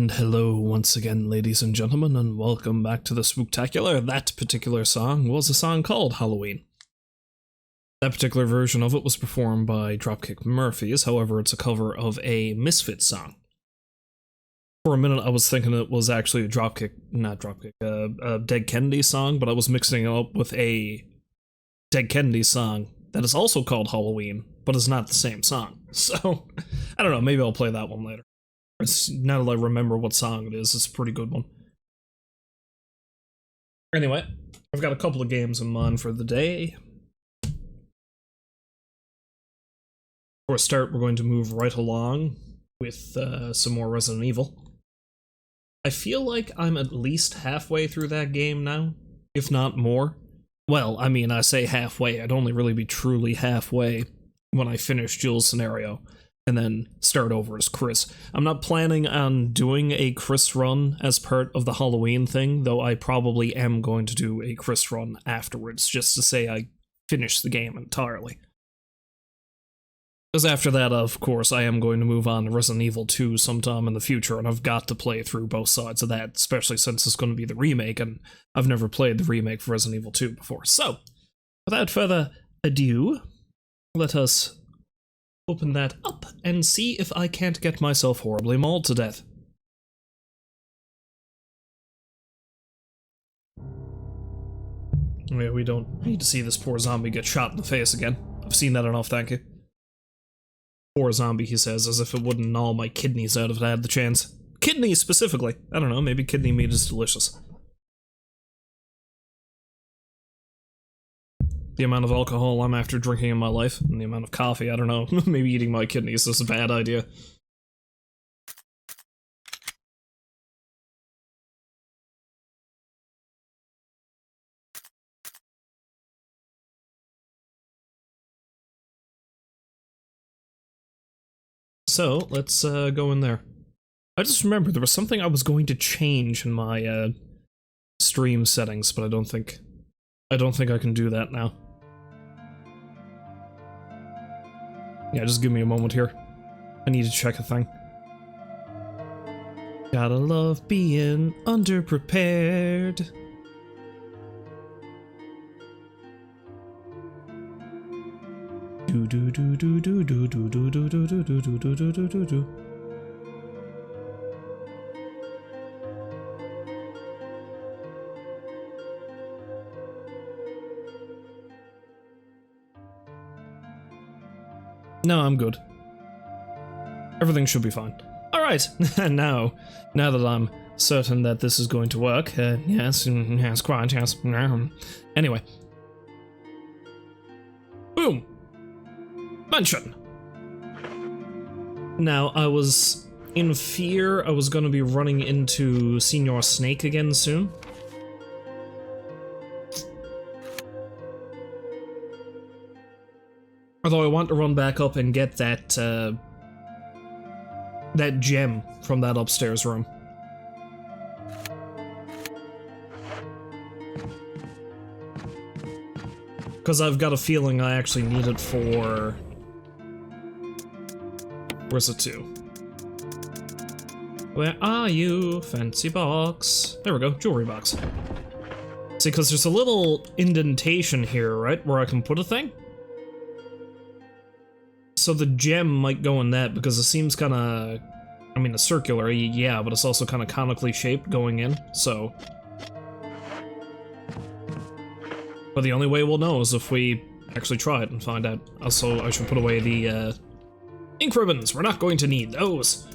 And hello once again, ladies and gentlemen, and welcome back to the Spooktacular. That particular song was a song called Halloween. That particular version of it was performed by Dropkick Murphys, however it's a cover of a Misfits song. For a minute I was thinking it was actually a Dead Kennedy song, but I was mixing it up with a Dead Kennedy song that is also called Halloween, but is not the same song. So, I don't know, maybe I'll play that one later. Now that I remember what song it is, it's a pretty good one. Anyway, I've got a couple of games in mind for the day. For a start, we're going to move right along with some more Resident Evil. I feel like I'm at least halfway through that game now, if not more. Well, I mean, I say halfway, I'd only really be truly halfway when I finish Jill's scenario, and then start over as Chris. I'm not planning on doing a Chris run as part of the Halloween thing, though I probably am going to do a Chris run afterwards, just to say I finished the game entirely. Because after that, of course, I am going to move on to Resident Evil 2 sometime in the future, and I've got to play through both sides of that, especially since it's going to be the remake, and I've never played the remake for Resident Evil 2 before. So, without further ado, let us open that up and see if I can't get myself horribly mauled to death. Yeah, we don't need to see this poor zombie get shot in the face again. I've seen that enough, thank you. Poor zombie, he says, as if it wouldn't gnaw my kidneys out if I had the chance. Kidneys, specifically. I don't know, maybe kidney meat is delicious. The amount of alcohol I'm after drinking in my life, and the amount of coffee, I don't know. Maybe eating my kidneys is a bad idea. So, let's go in there. I just remembered there was something I was going to change in my stream settings, but I don't think I can do that now. Yeah, just give me a moment here. I need to check a thing. Gotta love being underprepared. Do do do do do do do do do do do do do do do do do. No, I'm good. Everything should be fine. Alright, now that I'm certain that this is going to work, yes, quite, yes. Anyway. Boom! Mansion! Now, I was in fear I was gonna be running into Senior Snake again soon. Although I want to run back up and get that, that gem from that upstairs room. Because I've got a feeling I actually need it for... Where's it to? Where are you, fancy box? There we go, jewelry box. See, because there's a little indentation here, right, where I can put a thing? So the gem might go in that, because it seems kinda... I mean, it's circular, yeah, but it's also kinda conically shaped going in, so... But the only way we'll know is if we actually try it and find out. Also, I should put away the, ink ribbons! We're not going to need those!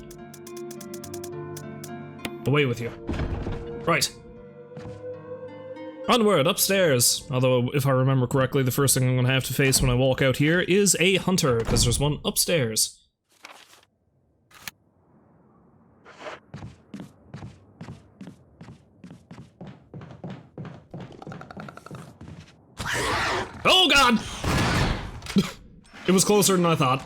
Away with you. Right. Onward, upstairs! Although, if I remember correctly, the first thing I'm gonna have to face when I walk out here is a hunter, because there's one upstairs. Oh god! It was closer than I thought.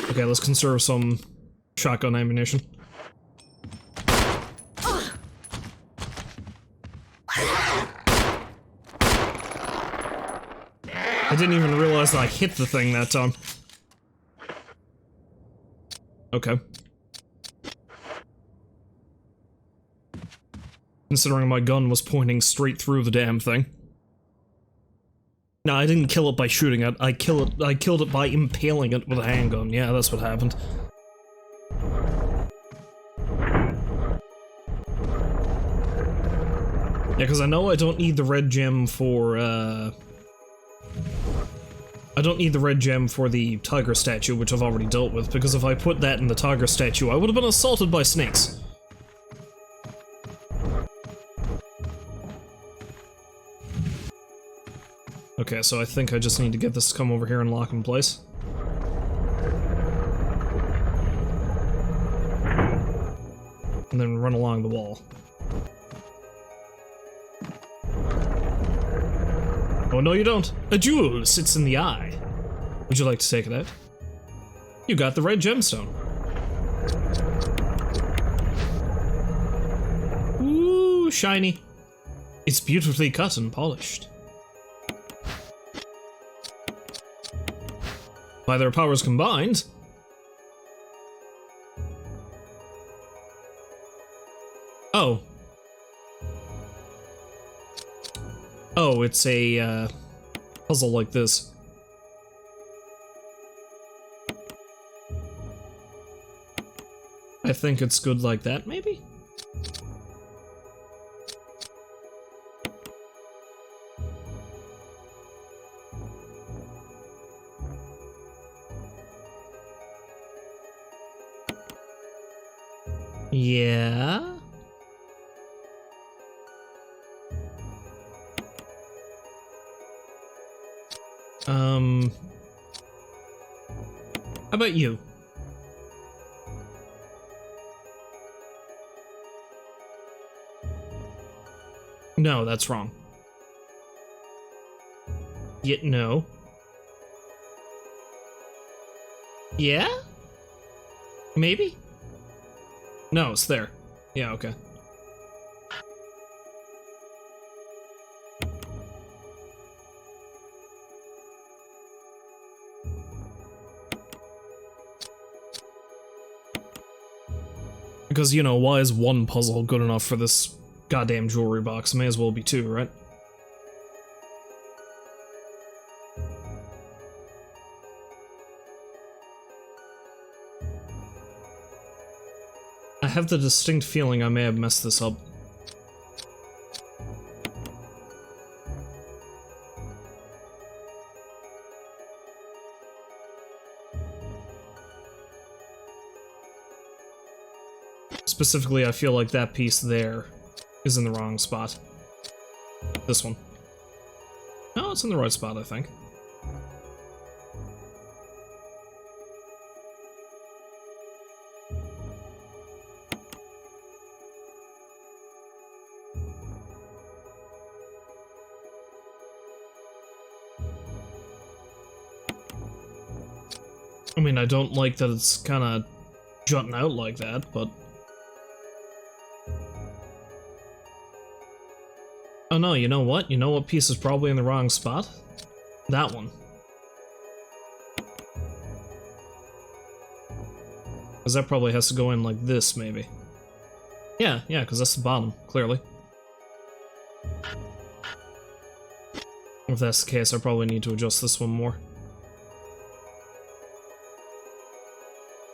Okay, let's conserve some shotgun ammunition. I didn't even realize that I hit the thing that time. Okay. considering my gun was pointing straight through the damn thing. No, I didn't kill it by shooting it. I killed it by impaling it with a handgun. Yeah, that's what happened. Yeah, because I know I don't need the red gem for, I don't need the red gem for the tiger statue, which I've already dealt with, because if I put that in the tiger statue, I would have been assaulted by snakes. Okay, so I think I just need to get this to come over here and lock in place. And then run along the wall. Oh, no you don't. A jewel sits in the eye. Would you like to take it out? You got the red gemstone. Ooh, shiny. It's beautifully cut and polished. By their powers combined... Oh. Oh, it's a, puzzle like this. I think it's good like that, maybe? Yeah? How about you? No, that's wrong. Yet no. Yeah? Maybe? No, it's there. Yeah, okay. Because, you know, why is one puzzle good enough for this goddamn jewelry box? May as well be two, right? I have the distinct feeling I may have messed this up. Specifically, I feel like that piece there is in the wrong spot. This one. No, it's in the right spot, I think. I mean, I don't like that it's kind of jutting out like that, but... Oh no, you know what? You know what piece is probably in the wrong spot? That one. Because that probably has to go in like this, maybe. Yeah, because that's the bottom, clearly. If that's the case, I probably need to adjust this one more.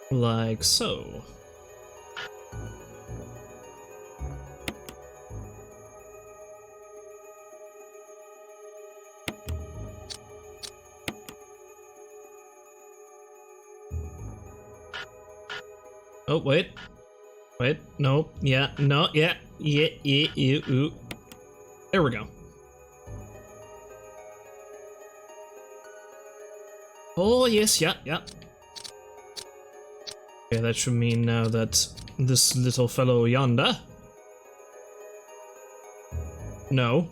Like so. Oh, wait. Wait, no, yeah, no, yeah, ooh. There we go. Oh, yes, yeah. Okay, that should mean now that this little fellow yonder... No.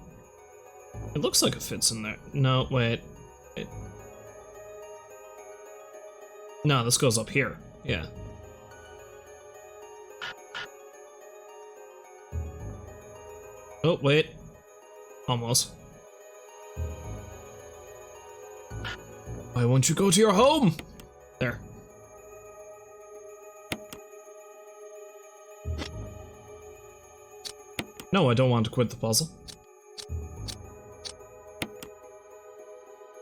It looks like it fits in there. No, wait. No, this goes up here. Yeah. Oh, wait. Almost. Why won't you go to your home? There. No, I don't want to quit the puzzle.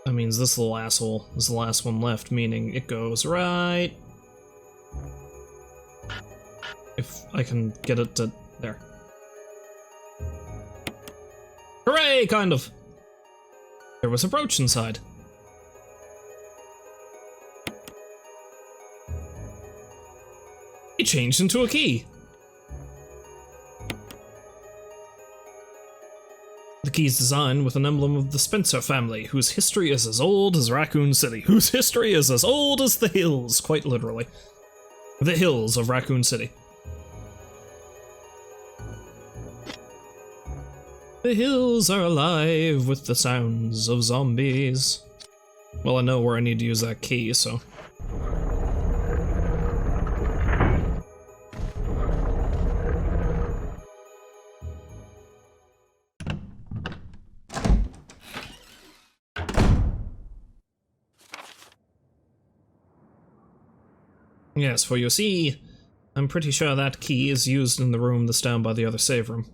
That means this little asshole is the last one left, meaning it goes right... If I can get it to... there. Hooray, kind of! There was a brooch inside. It changed into a key! The key's designed with an emblem of the Spencer family, whose history is as old as Raccoon City. Whose history is as old as the hills, quite literally. The hills of Raccoon City. The hills are alive with the sounds of zombies. Well, I know where I need to use that key, so... Yes, for you see, I'm pretty sure that key is used in the room that's down by the other save room.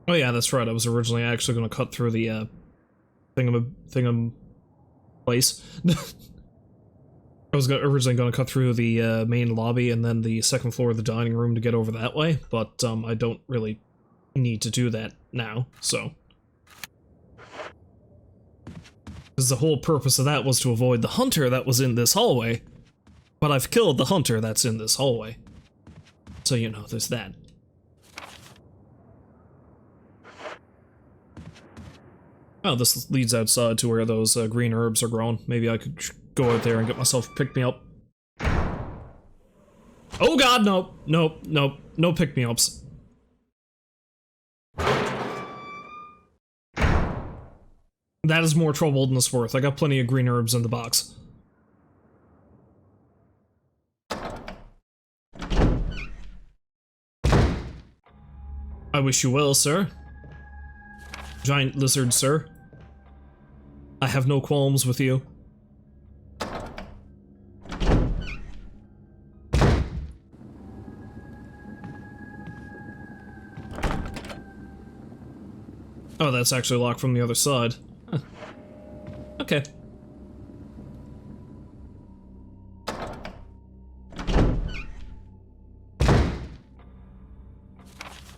Oh yeah, that's right, I was originally actually going to cut through the, thingam place. I was originally going to cut through the, main lobby and then the second floor of the dining room to get over that way, but, I don't really need to do that now, so... Because the whole purpose of that was to avoid the hunter that was in this hallway, but I've killed the hunter that's in this hallway. So, you know, there's that. Oh, this leads outside to where those green herbs are grown. Maybe I could go out there and get myself pick-me-up. Oh god, no! Nope, nope, no pick-me-ups. That is more trouble than it's worth. I got plenty of green herbs in the box. I wish you well, sir. Giant lizard, sir. I have no qualms with you. Oh, that's actually locked from the other side. Huh. Okay.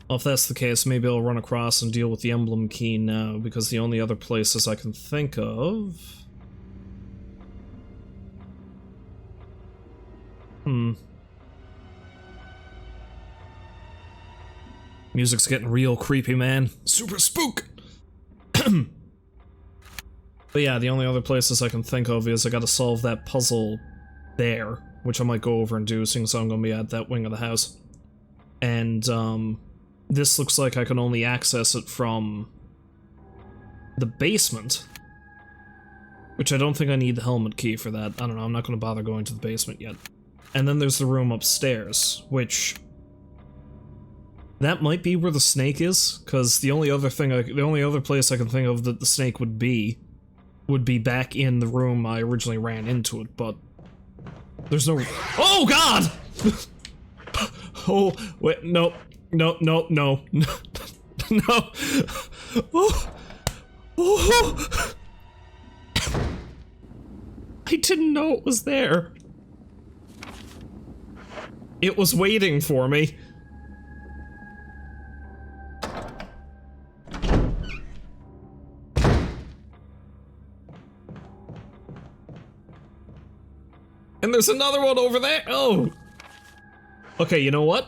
Well, if that's the case, maybe I'll run across and deal with the emblem key now, because the only other places I can think of... Music's getting real creepy, man. Super spook! But yeah, the only other places I can think of is I gotta solve that puzzle there, which I might go over and do, since I'm gonna be at that wing of the house. And, this looks like I can only access it from the basement, which I don't think I need the helmet key for that. I don't know, I'm not gonna bother going to the basement yet. And then there's the room upstairs, which... that might be where the snake is, because the only other place I can think of that the snake would be back in the room I originally ran into it, but there's no... Oh god! Oh, wait, no, no, no, no, no. Oh. Oh. I didn't know it was there. It was waiting for me. And there's another one over there! Oh! Okay, you know what?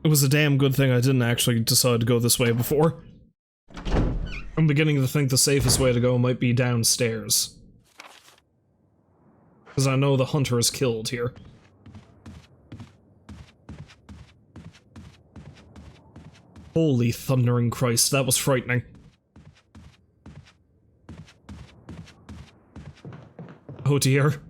It was a damn good thing I didn't actually decide to go this way before. I'm beginning to think the safest way to go might be downstairs. Because I know the hunter is killed here. Holy thundering Christ, that was frightening. Oh dear.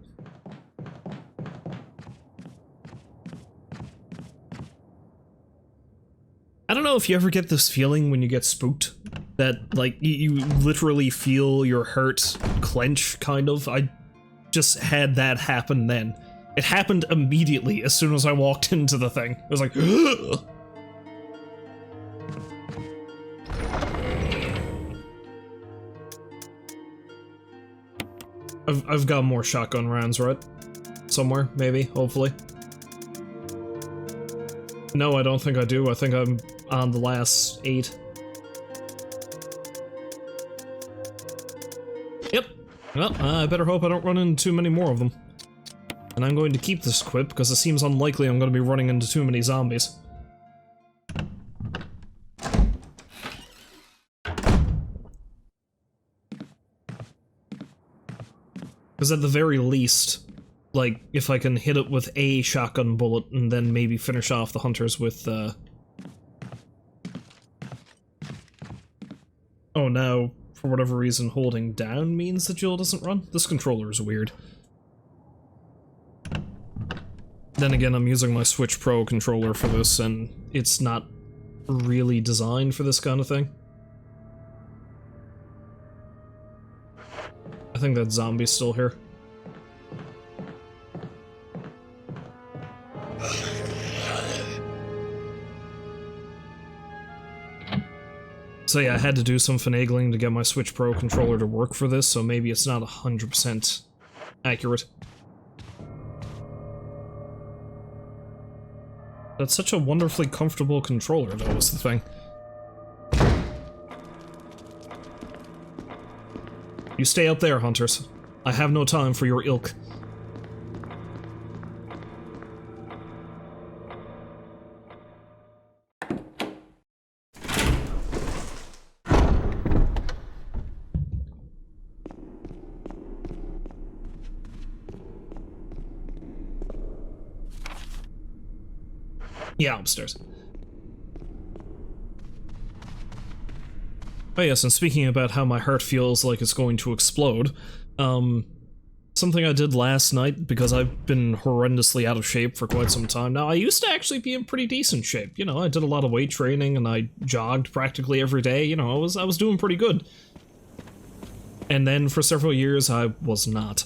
I don't know if you ever get this feeling when you get spooked, that, like, you literally feel your heart clench, kind of. just had that happen then. It happened immediately as soon as I walked into the thing. It was like, I've got more shotgun rounds, right? Somewhere, maybe, hopefully. No, I don't think I do. I think I'm on the last 8. Yep. Well, I better hope I don't run into too many more of them. And I'm going to keep this equipped, because it seems unlikely I'm going to be running into too many zombies. Because at the very least, like, if I can hit it with a shotgun bullet and then maybe finish off the hunters with, Oh, now, for whatever reason, holding down means the Jill doesn't run? This controller is weird. Then again, I'm using my Switch Pro controller for this, and it's not really designed for this kind of thing. I think that zombie's still here. So yeah, I had to do some finagling to get my Switch Pro controller to work for this, so maybe it's not 100% accurate. That's such a wonderfully comfortable controller, though, is the thing. You stay up there, hunters. I have no time for your ilk. Yeah, upstairs. Oh yes, and speaking about how my heart feels like it's going to explode, something I did last night, because I've been horrendously out of shape for quite some time now. I used to actually be in pretty decent shape, you know, I did a lot of weight training and I jogged practically every day, you know, I was doing pretty good. And then for several years I was not.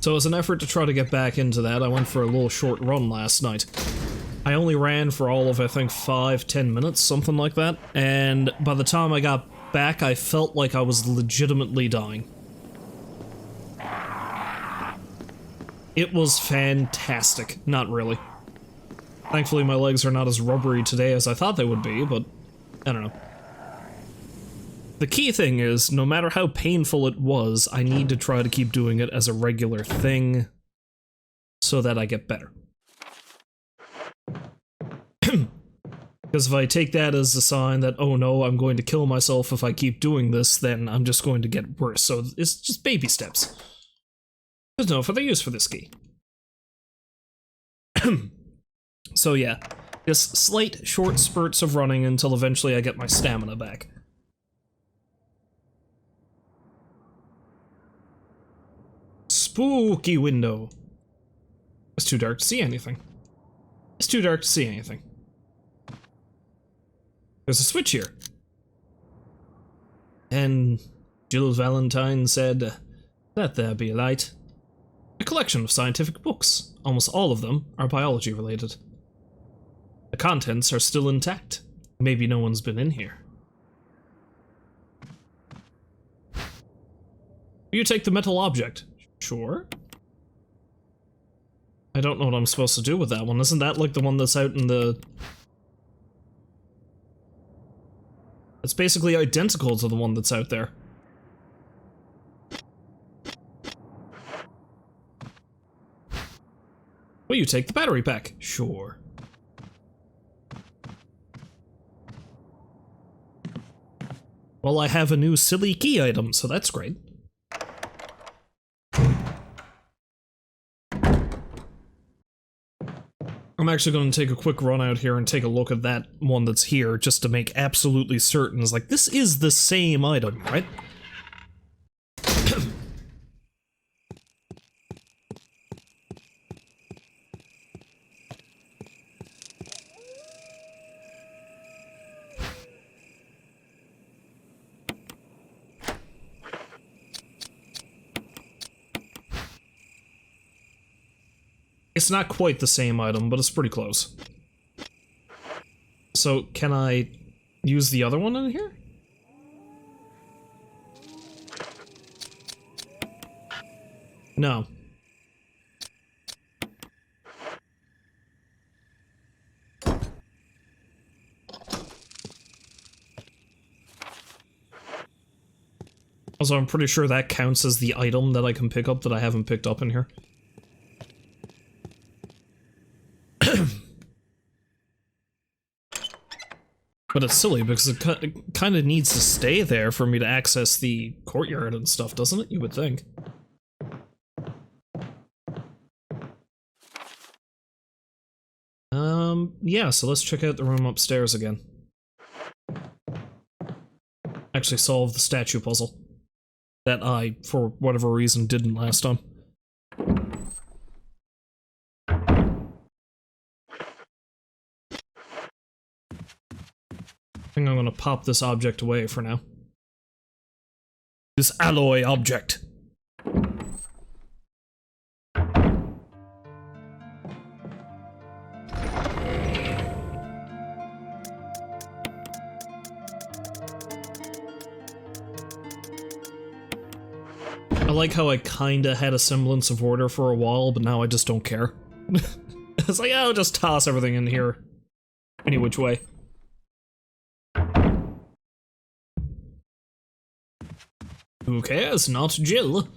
So as an effort to try to get back into that, I went for a little short run last night. I only ran for all of, I think, 5-10 minutes, something like that, and by the time I got back, I felt like I was legitimately dying. It was fantastic. Not really. Thankfully, my legs are not as rubbery today as I thought they would be, but I don't know. The key thing is, no matter how painful it was, I need to try to keep doing it as a regular thing so that I get better. Because if I take that as a sign that, oh no, I'm going to kill myself if I keep doing this, then I'm just going to get worse. So it's just baby steps. There's no further use for this key. So yeah, just slight short spurts of running until eventually I get my stamina back. Spooky window. It's too dark to see anything. It's too dark to see anything. There's a switch here. And Jill Valentine said, "Let there be light." A collection of scientific books. Almost all of them are biology related. The contents are still intact. Maybe no one's been in here. You take the metal object. Sure. I don't know what I'm supposed to do with that one. Isn't that like the one that's out in the... It's basically identical to the one that's out there. Will you take the battery pack? Sure. Well, I have a new silly key item, so that's great. I'm actually going to take a quick run out here and take a look at that one that's here, just to make absolutely certain. It's like, this is the same item, right? It's not quite the same item, but it's pretty close. So, can I use the other one in here? No. Also, I'm pretty sure that counts as the item that I can pick up that I haven't picked up in here. But it's silly because it kind of needs to stay there for me to access the courtyard and stuff, doesn't it? You would think. Yeah, so let's check out the room upstairs again. Actually solve the statue puzzle. That I, for whatever reason, didn't last time. I think I'm gonna pop this object away for now. This alloy object. I like how I kinda had a semblance of order for a while, but now I just don't care. It's like, I'll just toss everything in here. Any which way. Who cares? Not Jill.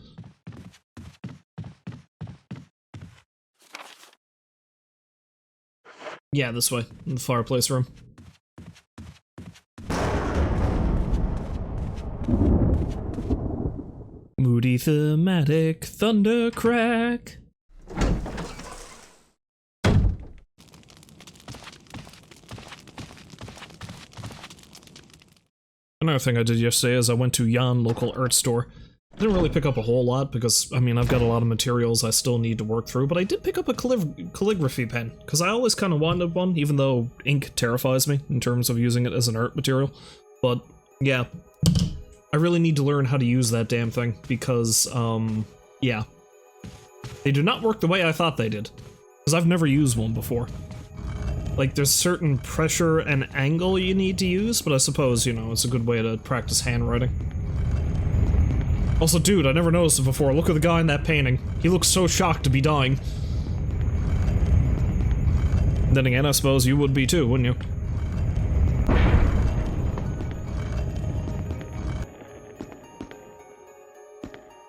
Yeah, this way, in the fireplace room. Moody thematic thundercrack. Another thing I did yesterday is I went to Yan local art store. I didn't really pick up a whole lot because, I mean, I've got a lot of materials I still need to work through, but I did pick up a calligraphy pen, because I always kind of wanted one, even though ink terrifies me in terms of using it as an art material. But, yeah. I really need to learn how to use that damn thing, because, yeah. They do not work the way I thought they did, because I've never used one before. Like, there's certain pressure and angle you need to use, but I suppose, you know, it's a good way to practice handwriting. Also, dude, I never noticed it before. Look at the guy in that painting. He looks so shocked to be dying. Then again, I suppose you would be too, wouldn't you?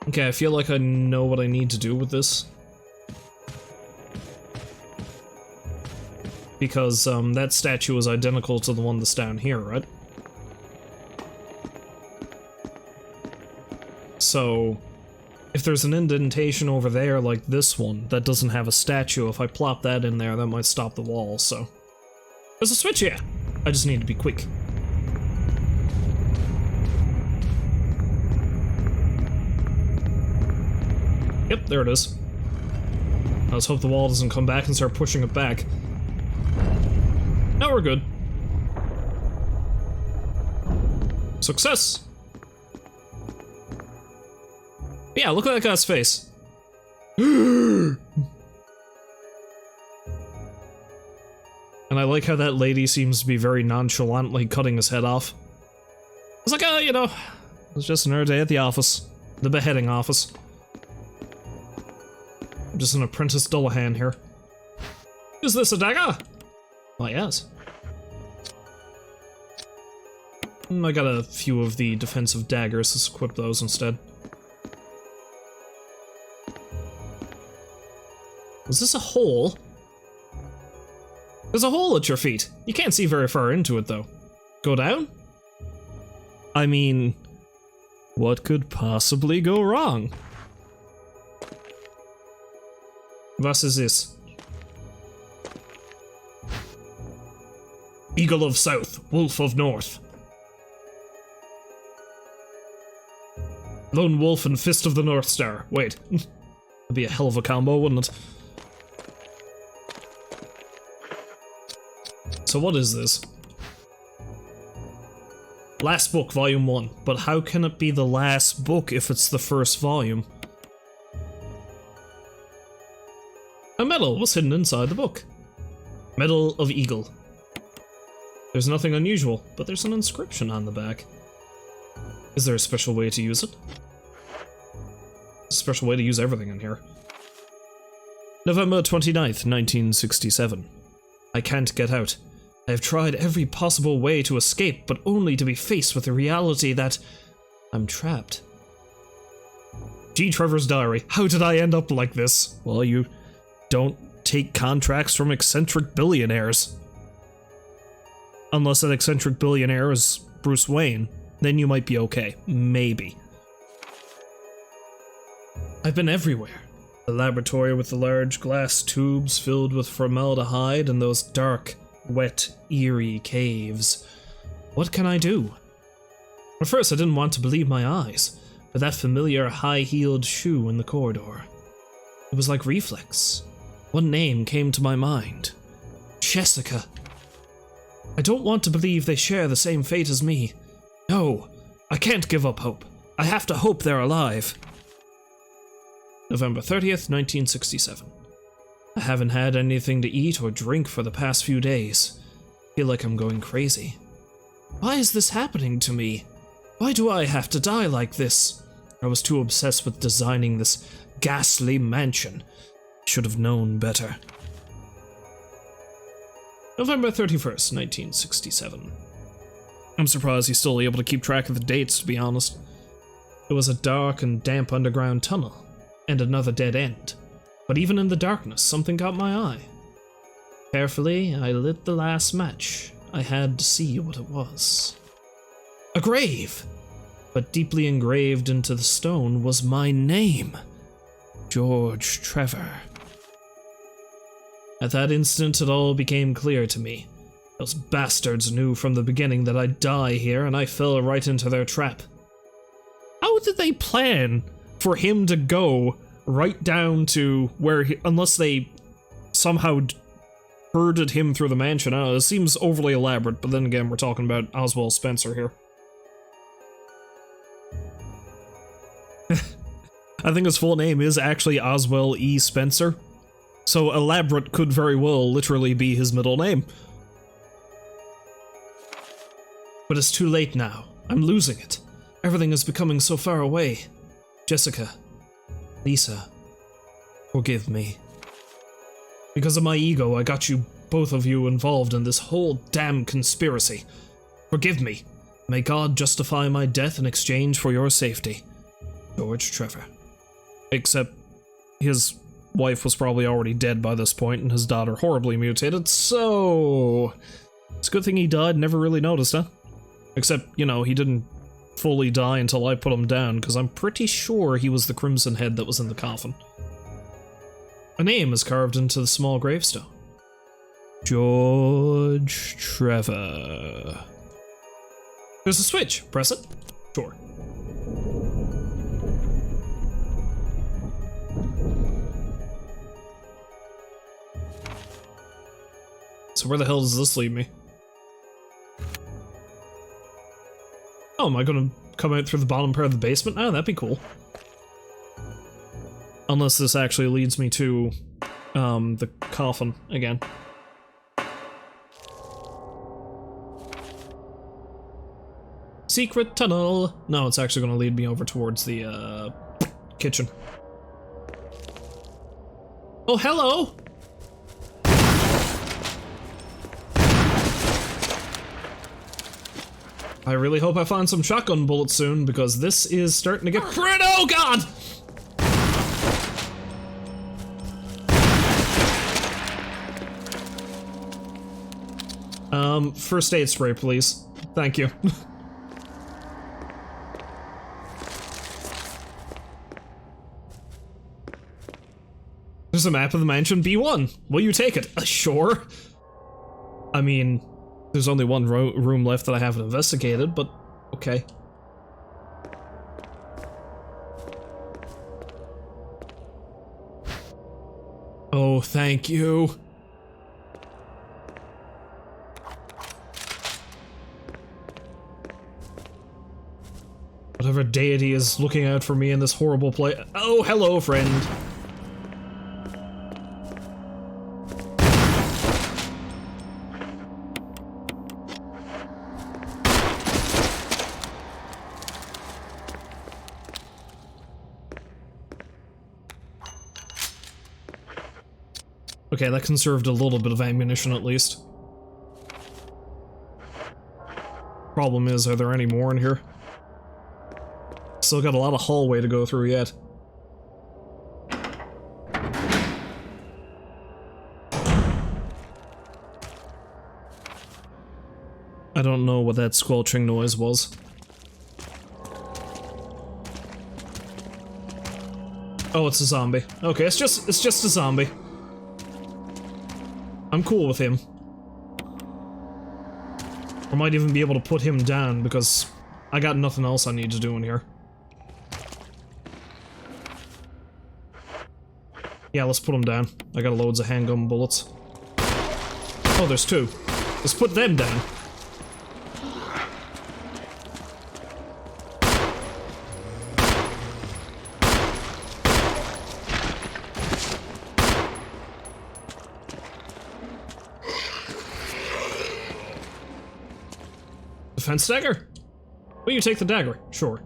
Okay, I feel like I know what I need to do with this. Because, that statue is identical to the one that's down here, right? So, if there's an indentation over there like this one that doesn't have a statue, if I plop that in there, that might stop the wall, so... There's a switch here! I just need to be quick. Yep, there it is. Let's hope the wall doesn't come back and start pushing it back. Now we're good. Success! Yeah, look at that guy's face. And I like how that lady seems to be very nonchalantly cutting his head off. It's like, you know, it was just another day at the office. The beheading office. I'm just an apprentice Dullahan here. Is this a dagger? Oh, yes. I got a few of the defensive daggers, let's equip those instead. Was this a hole? There's a hole at your feet. You can't see very far into it, though. Go down? I mean, what could possibly go wrong? What is this? Eagle of South, Wolf of North. Lone Wolf and Fist of the North Star. Wait. That'd be a hell of a combo, wouldn't it? So what is this? Last book, volume 1. But how can it be the last book if it's the first volume? A medal was hidden inside the book. Medal of Eagle. There's nothing unusual, but there's an inscription on the back. Is there a special way to use it? A special way to use everything in here. November 29th, 1967. I can't get out. I have tried every possible way to escape, but only to be faced with the reality that I'm trapped. G. Trevor's diary. How did I end up like this? Well, you don't take contracts from eccentric billionaires. Unless that eccentric billionaire is Bruce Wayne, then you might be okay. Maybe. I've been everywhere. The laboratory with the large glass tubes filled with formaldehyde and those dark, wet, eerie caves. What can I do? At first I didn't want to believe my eyes, but that familiar high-heeled shoe in the corridor. It was like reflex. One name came to my mind. Jessica. I don't want to believe they share the same fate as me. No, I can't give up hope. I have to hope they're alive. November 30th, 1967. I haven't had anything to eat or drink for the past few days. I feel like I'm going crazy. Why is this happening to me? Why do I have to die like this? I was too obsessed with designing this ghastly mansion. Should have known better. November 31st, 1967. I'm surprised he's still able to keep track of the dates, to be honest. It was a dark and damp underground tunnel, and another dead end. But even in the darkness, something caught my eye. Carefully, I lit the last match. I had to see what it was. A grave! But deeply engraved into the stone was my name. George Trevor. At that instant, it all became clear to me. Those bastards knew from the beginning that I'd die here, and I fell right into their trap. How did they plan for him to go right down to where he, unless they somehow herded him through the mansion? I don't know, it seems overly elaborate, but then again, we're talking about Oswald Spencer here. I think his full name is actually Oswald E. Spencer, so elaborate could very well literally be his middle name. But it's too late now. I'm losing it. Everything is becoming so far away. Jessica, Lisa, forgive me. Because of my ego, I got you, both of you, involved in this whole damn conspiracy. Forgive me. May God justify my death in exchange for your safety. George Trevor. Except his wife was probably already dead by this point and his daughter horribly mutated, so it's a good thing he died, never really noticed, huh? Except, you know, he didn't fully die until I put him down, because I'm pretty sure he was the Crimson Head that was in the coffin. A name is carved into the small gravestone. George Trevor. There's a switch. Press it. Sure. So where the hell does this lead me? Oh, am I gonna come out through the bottom part of the basement? Oh, that'd be cool. Unless this actually leads me to, the coffin again. Secret tunnel! No, it's actually gonna lead me over towards the, kitchen. Oh, hello! I really hope I find some shotgun bullets soon, because this is starting to get pretty— oh god! First aid spray, please. Thank you. There's a map of the mansion B1. Will you take it? Sure. I mean, there's only one room left that I haven't investigated, but okay. Oh, thank you. Whatever deity is looking out for me in this horrible place. Oh, hello, friend. Okay, that conserved a little bit of ammunition at least. Problem is, are there any more in here? Still got a lot of hallway to go through yet. I don't know what that squelching noise was. Oh, it's a zombie. Okay, it's just a zombie. I'm cool with him. I might even be able to put him down because I got nothing else I need to do in here. Yeah, let's put him down. I got loads of handgun bullets. Oh, there's two. Let's put them down. Defense dagger? Will you take the dagger? Sure.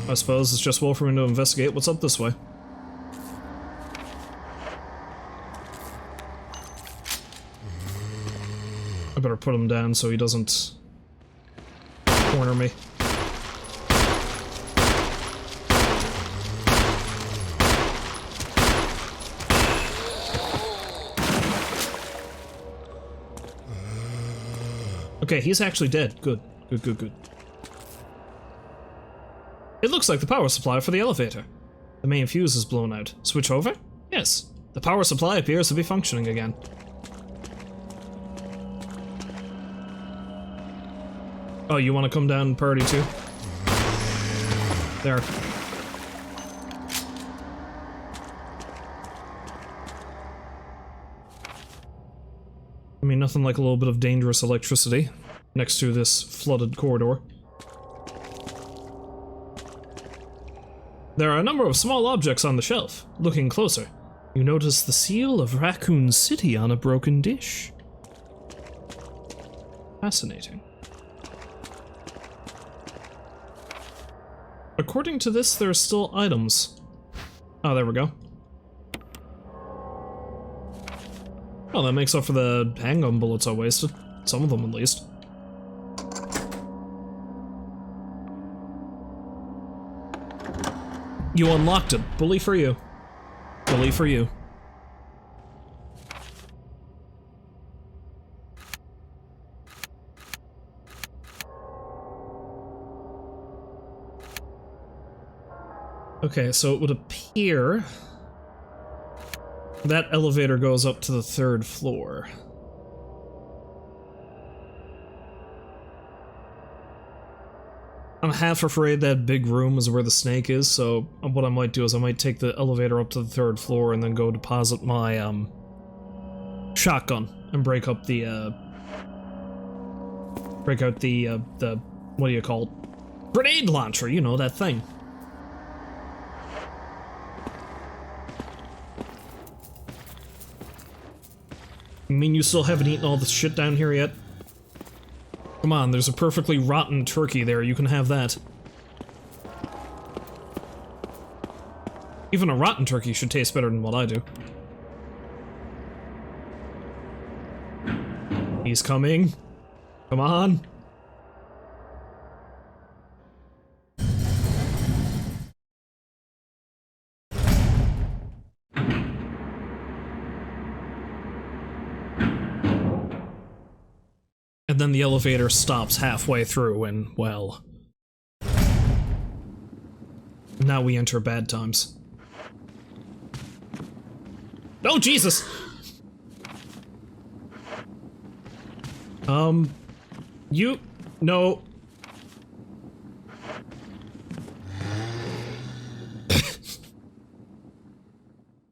I suppose it's just well for me to investigate what's up this way. I better put him down so he doesn't corner me. Okay, he's actually dead. Good. Good, good, good. It looks like the power supply for the elevator. The main fuse is blown out. Switch over? Yes. The power supply appears to be functioning again. Oh, you want to come down and party too? There. I mean, nothing like a little bit of dangerous electricity next to this flooded corridor. There are a number of small objects on the shelf. Looking closer, you notice the seal of Raccoon City on a broken dish. Fascinating. According to this, there are still items. Oh, there we go. Oh, that makes up for the handgun bullets I wasted. Some of them, at least. You unlocked it. Bully for you. Bully for you. Okay, so it would appear that elevator goes up to the 3rd floor. I'm half afraid that big room is where the snake is, so what I might do is I might take the elevator up to the 3rd floor and then go deposit my, shotgun and break up the, break out the, what do you call it? Grenade launcher, you know, that thing. You mean you still haven't eaten all this shit down here yet? Come on, there's a perfectly rotten turkey there, you can have that. Even a rotten turkey should taste better than what I do. He's coming. Come on. And then the elevator stops halfway through and, well... now we enter bad times. Oh, Jesus! You... no...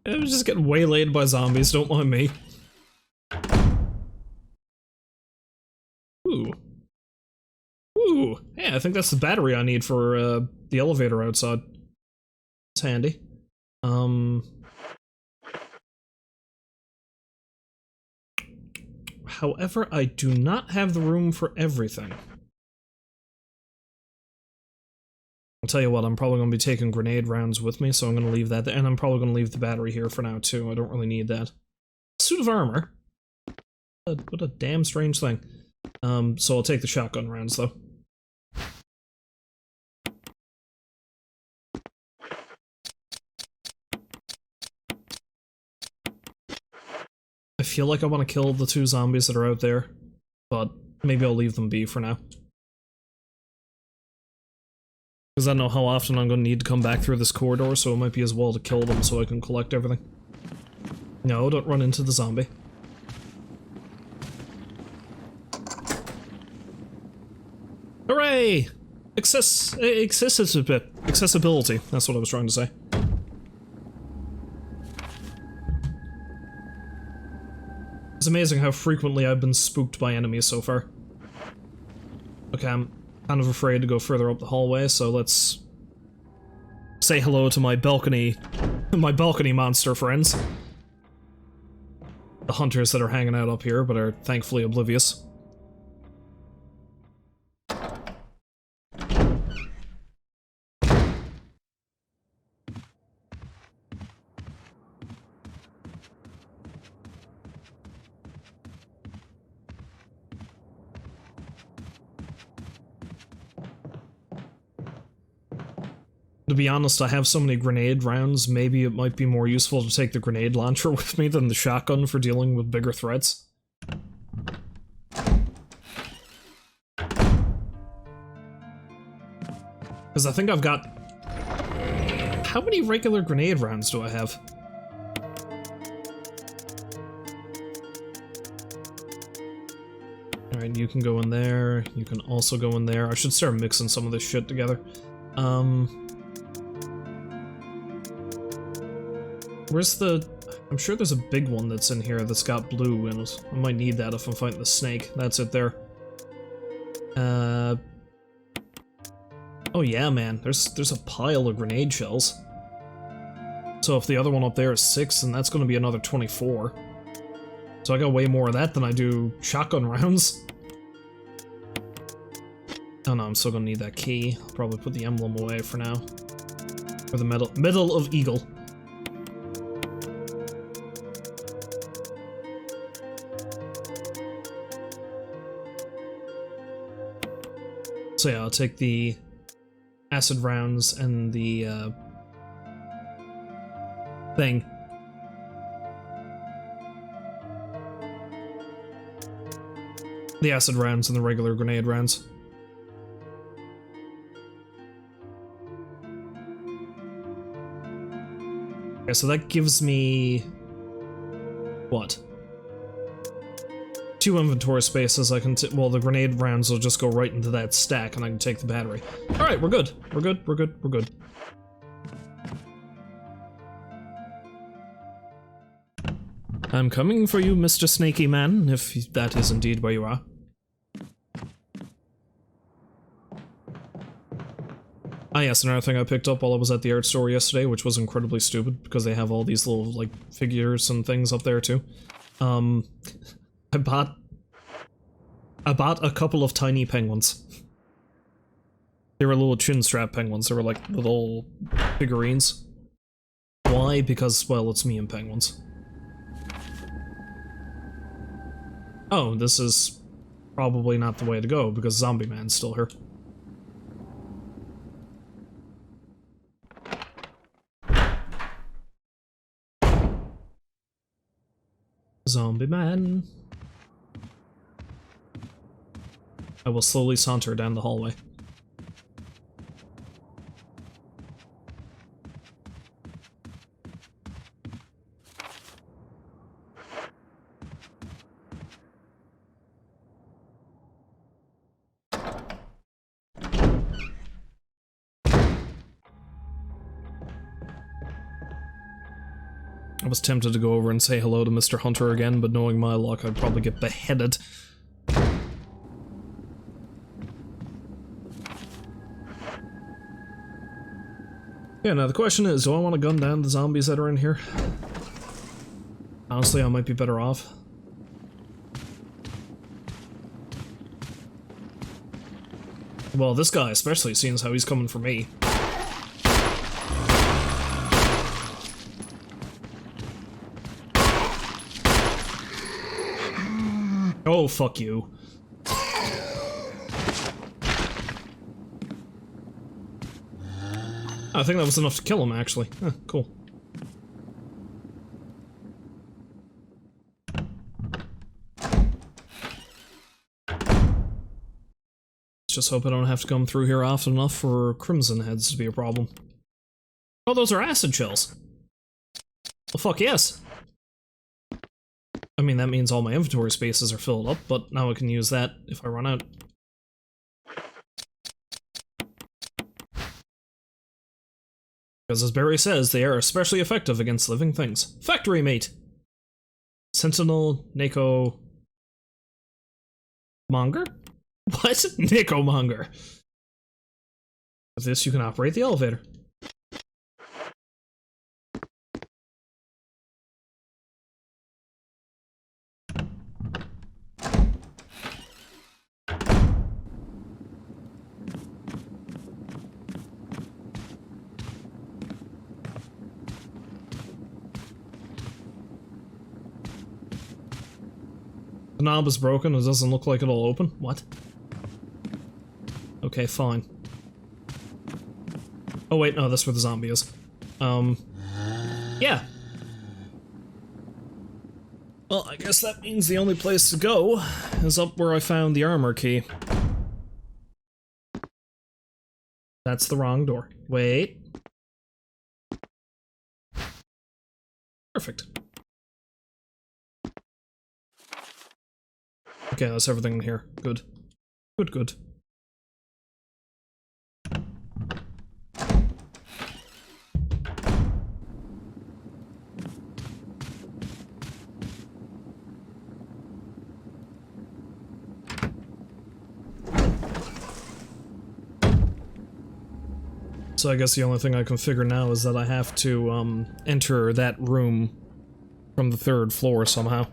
I was just getting waylaid by zombies, don't mind me. Ooh. Ooh. Yeah, I think that's the battery I need for, the elevator outside. It's handy. However, I do not have the room for everything. I'll tell you what, I'm probably going to be taking grenade rounds with me, so I'm going to leave that there, and I'm probably going to leave the battery here for now, too. I don't really need that. Suit of armor? What a damn strange thing. So I'll take the shotgun rounds, though. I feel like I want to kill the 2 zombies that are out there, but maybe I'll leave them be for now. Because I don't know how often I'm going to need to come back through this corridor, so it might be as well to kill them so I can collect everything. No, don't run into the zombie. Hooray! Accessibility, that's what I was trying to say. It's amazing how frequently I've been spooked by enemies so far. Okay, I'm kind of afraid to go further up the hallway, so let's say hello to my balcony monster friends. The hunters that are hanging out up here, but are thankfully oblivious. To be honest, I have so many grenade rounds, maybe it might be more useful to take the grenade launcher with me than the shotgun for dealing with bigger threats. Because I think I've got... How many regular grenade rounds do I have? Alright, you can go in there, you can also go in there. I should start mixing some of this shit together. Where's the... I'm sure there's a big one that's in here that's got blue in it. I might need that if I'm fighting the snake. That's it there. Oh yeah, man. There's a pile of grenade shells. So if the other one up there is 6, then that's gonna be another 24. So I got way more of that than I do shotgun rounds. Oh no, I'm still gonna need that key. I'll probably put the emblem away for now. Or the medal of eagle. So yeah, I'll take the acid rounds and the thing. The acid rounds and the regular grenade rounds. Okay, so that gives me... what? 2 inventory spaces. I can well, the grenade rounds will just go right into that stack and I can take the battery. Alright, we're good. We're good, we're good, we're good. I'm coming for you, Mr. Snaky Man, if that is indeed where you are. Ah yes, another thing I picked up while I was at the art store yesterday, which was incredibly stupid, because they have all these little, like, figures and things up there too. I bought a couple of tiny penguins. They were little chin strap penguins. They were like little figurines. Why? Because, well, it's me and penguins. Oh, this is probably not the way to go, because Zombie Man's still here. Zombie Man. I will slowly saunter down the hallway. I was tempted to go over and say hello to Mr. Hunter again, but knowing my luck, I'd probably get beheaded. Yeah, now the question is, do I want to gun down the zombies that are in here? Honestly, I might be better off. Well, this guy especially, seeing as how he's coming for me. Oh, fuck you. I think that was enough to kill him, actually. Huh, cool. Just hope I don't have to come through here often enough for crimson heads to be a problem. Oh, those are acid shells. Well, fuck yes. I mean, that means all my inventory spaces are filled up, but now I can use that if I run out. Because as Barry says, they are especially effective against living things. Factory mate! Sentinel, Neko... Monger? What? Neko Monger. With this, you can operate the elevator. The knob is broken, it doesn't look like it'll open. What? Okay, fine. Oh wait, no, that's where the zombie is. Yeah. Well, I guess that means the only place to go is up where I found the armor key. That's the wrong door. Wait. Perfect. Okay, that's everything in here. Good. Good, good. So I guess the only thing I can figure now is that I have to, enter that room from the 3rd floor somehow.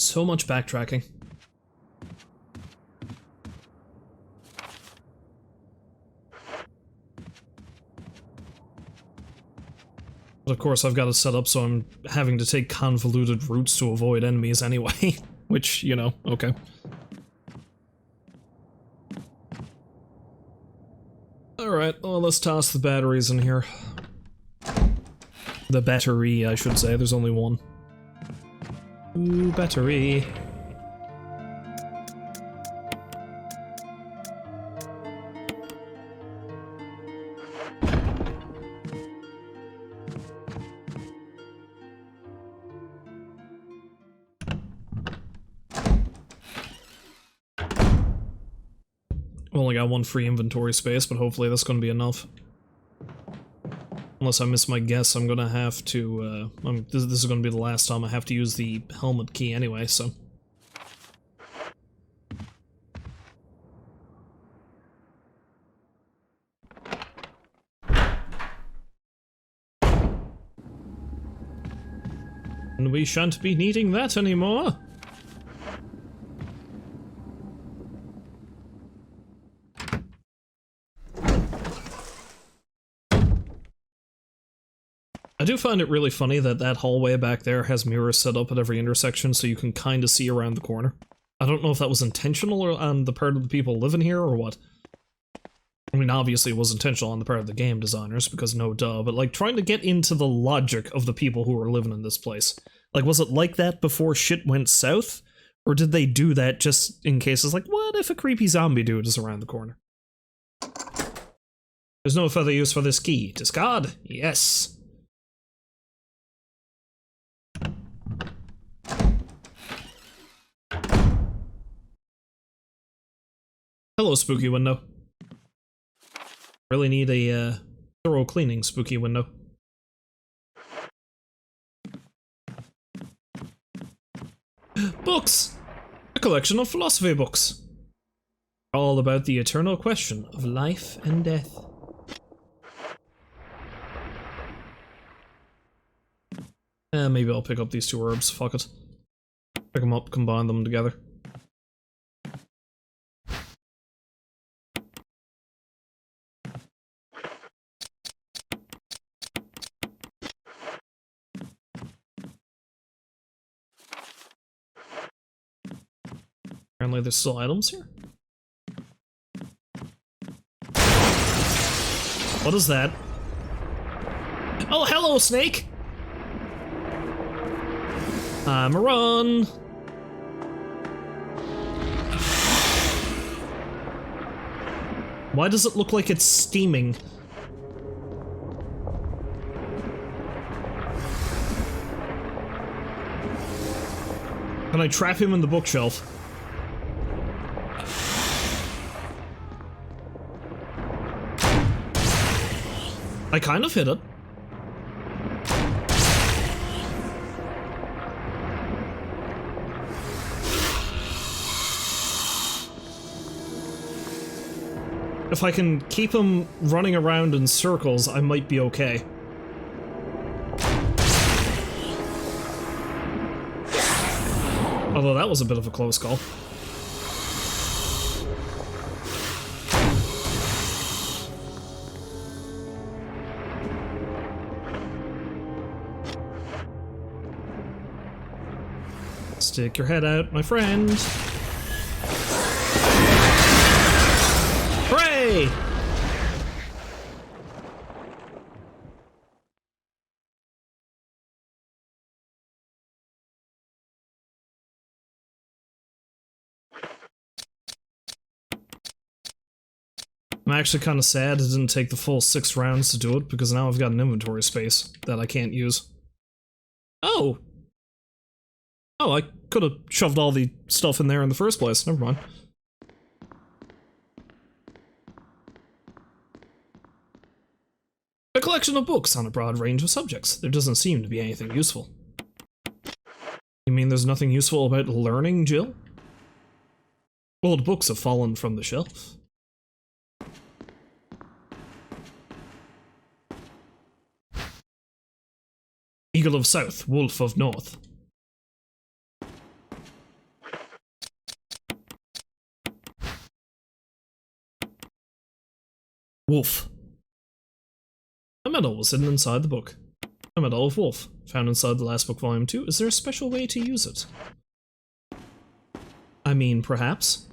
So much backtracking. But of course I've got it set up so I'm having to take convoluted routes to avoid enemies anyway. Which, you know, okay. Alright, well let's toss the batteries in here. The battery, I should say, there's only one. Ooh, battery. I've only got one free inventory space, but hopefully that's going to be enough. Unless I miss my guess, I'm gonna have to, this is gonna be the last time I have to use the helmet key anyway, so. And we shan't be needing that anymore. I do find it really funny that that hallway back there has mirrors set up at every intersection so you can kind of see around the corner. I don't know if that was intentional or on the part of the people living here or what. I mean, obviously it was intentional on the part of the game designers, because no duh, but like trying to get into the logic of the people who are living in this place. Like, was it like that before shit went south? Or did they do that just in case it's like, what if a creepy zombie dude is around the corner? There's no further use for this key. Discard? Yes. Hello, spooky window. Really need a thorough cleaning, spooky window. Books! A collection of philosophy books. All about the eternal question of life and death. Maybe I'll pick up these 2 herbs, fuck it. Pick them up, combine them together. Apparently there's still items here. What is that? Oh, hello, snake! I'm a run! Why does it look like it's steaming? Can I trap him in the bookshelf? I kind of hit it. If I can keep him running around in circles, I might be okay. Although that was a bit of a close call. Stick your head out, my friend. Hooray! I'm actually kind of sad it didn't take the full 6 rounds to do it, because now I've got an inventory space that I can't use. Oh! Oh, I could have shoved all the stuff in there in the first place. Never mind. A collection of books on a broad range of subjects. There doesn't seem to be anything useful. You mean there's nothing useful about learning, Jill? Old books have fallen from the shelf. Eagle of South, Wolf of North. Wolf. A medal was hidden inside the book. A medal of Wolf, found inside the last book, volume 2. Is there a special way to use it? I mean, perhaps.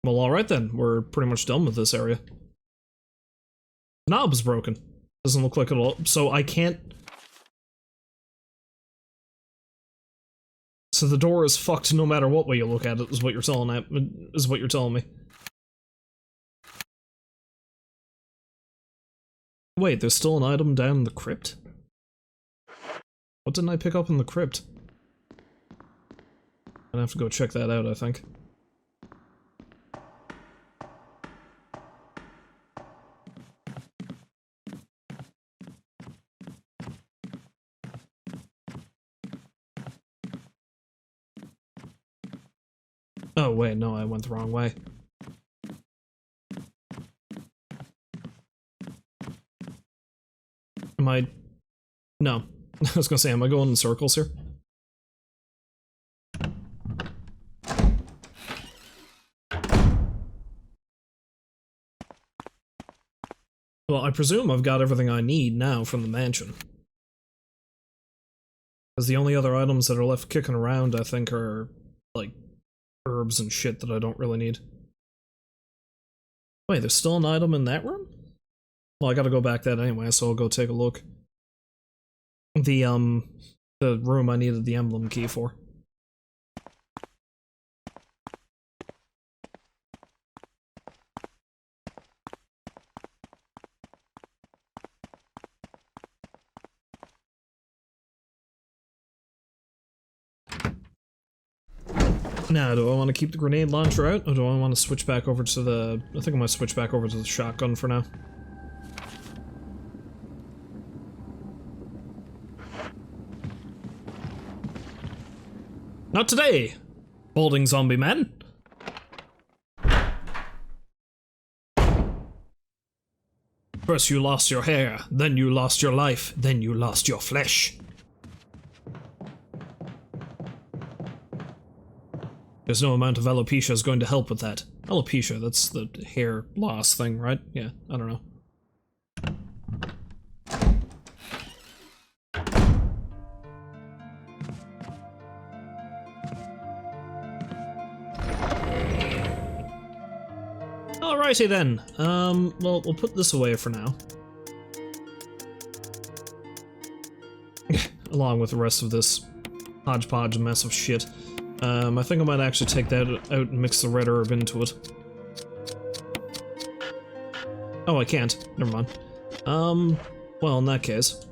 Well, alright then. We're pretty much done with this area. The knob is broken. Doesn't look like it'll... So I can't... So the door is fucked no matter what way you look at it, is what you're telling me. Wait, there's still an item down in the crypt? What didn't I pick up in the crypt? I'd have to go check that out, I think. Oh wait, no, I went the wrong way. Am I... No. I was gonna say, am I going in circles here? Well, I presume I've got everything I need now from the mansion. Because the only other items that are left kicking around, I think, are, like, herbs and shit that I don't really need. Wait, there's still an item in that room? Well, I gotta go back that anyway, so I'll go take a look. The room I needed the emblem key for. Now, do I want to keep the grenade launcher out, or do I want to switch back over to the... I think I'm going to switch back over to the shotgun for now. Not today, balding zombie man. First you lost your hair, then you lost your life, then you lost your flesh. There's no amount of alopecia is going to help with that. Alopecia, that's the hair loss thing, right? Yeah, I don't know. Alrighty then. Well, we'll put this away for now. Along with the rest of this hodgepodge mess of shit. I think I might actually take that out and mix the red herb into it. Oh, I can't. Never mind. Well, in that case.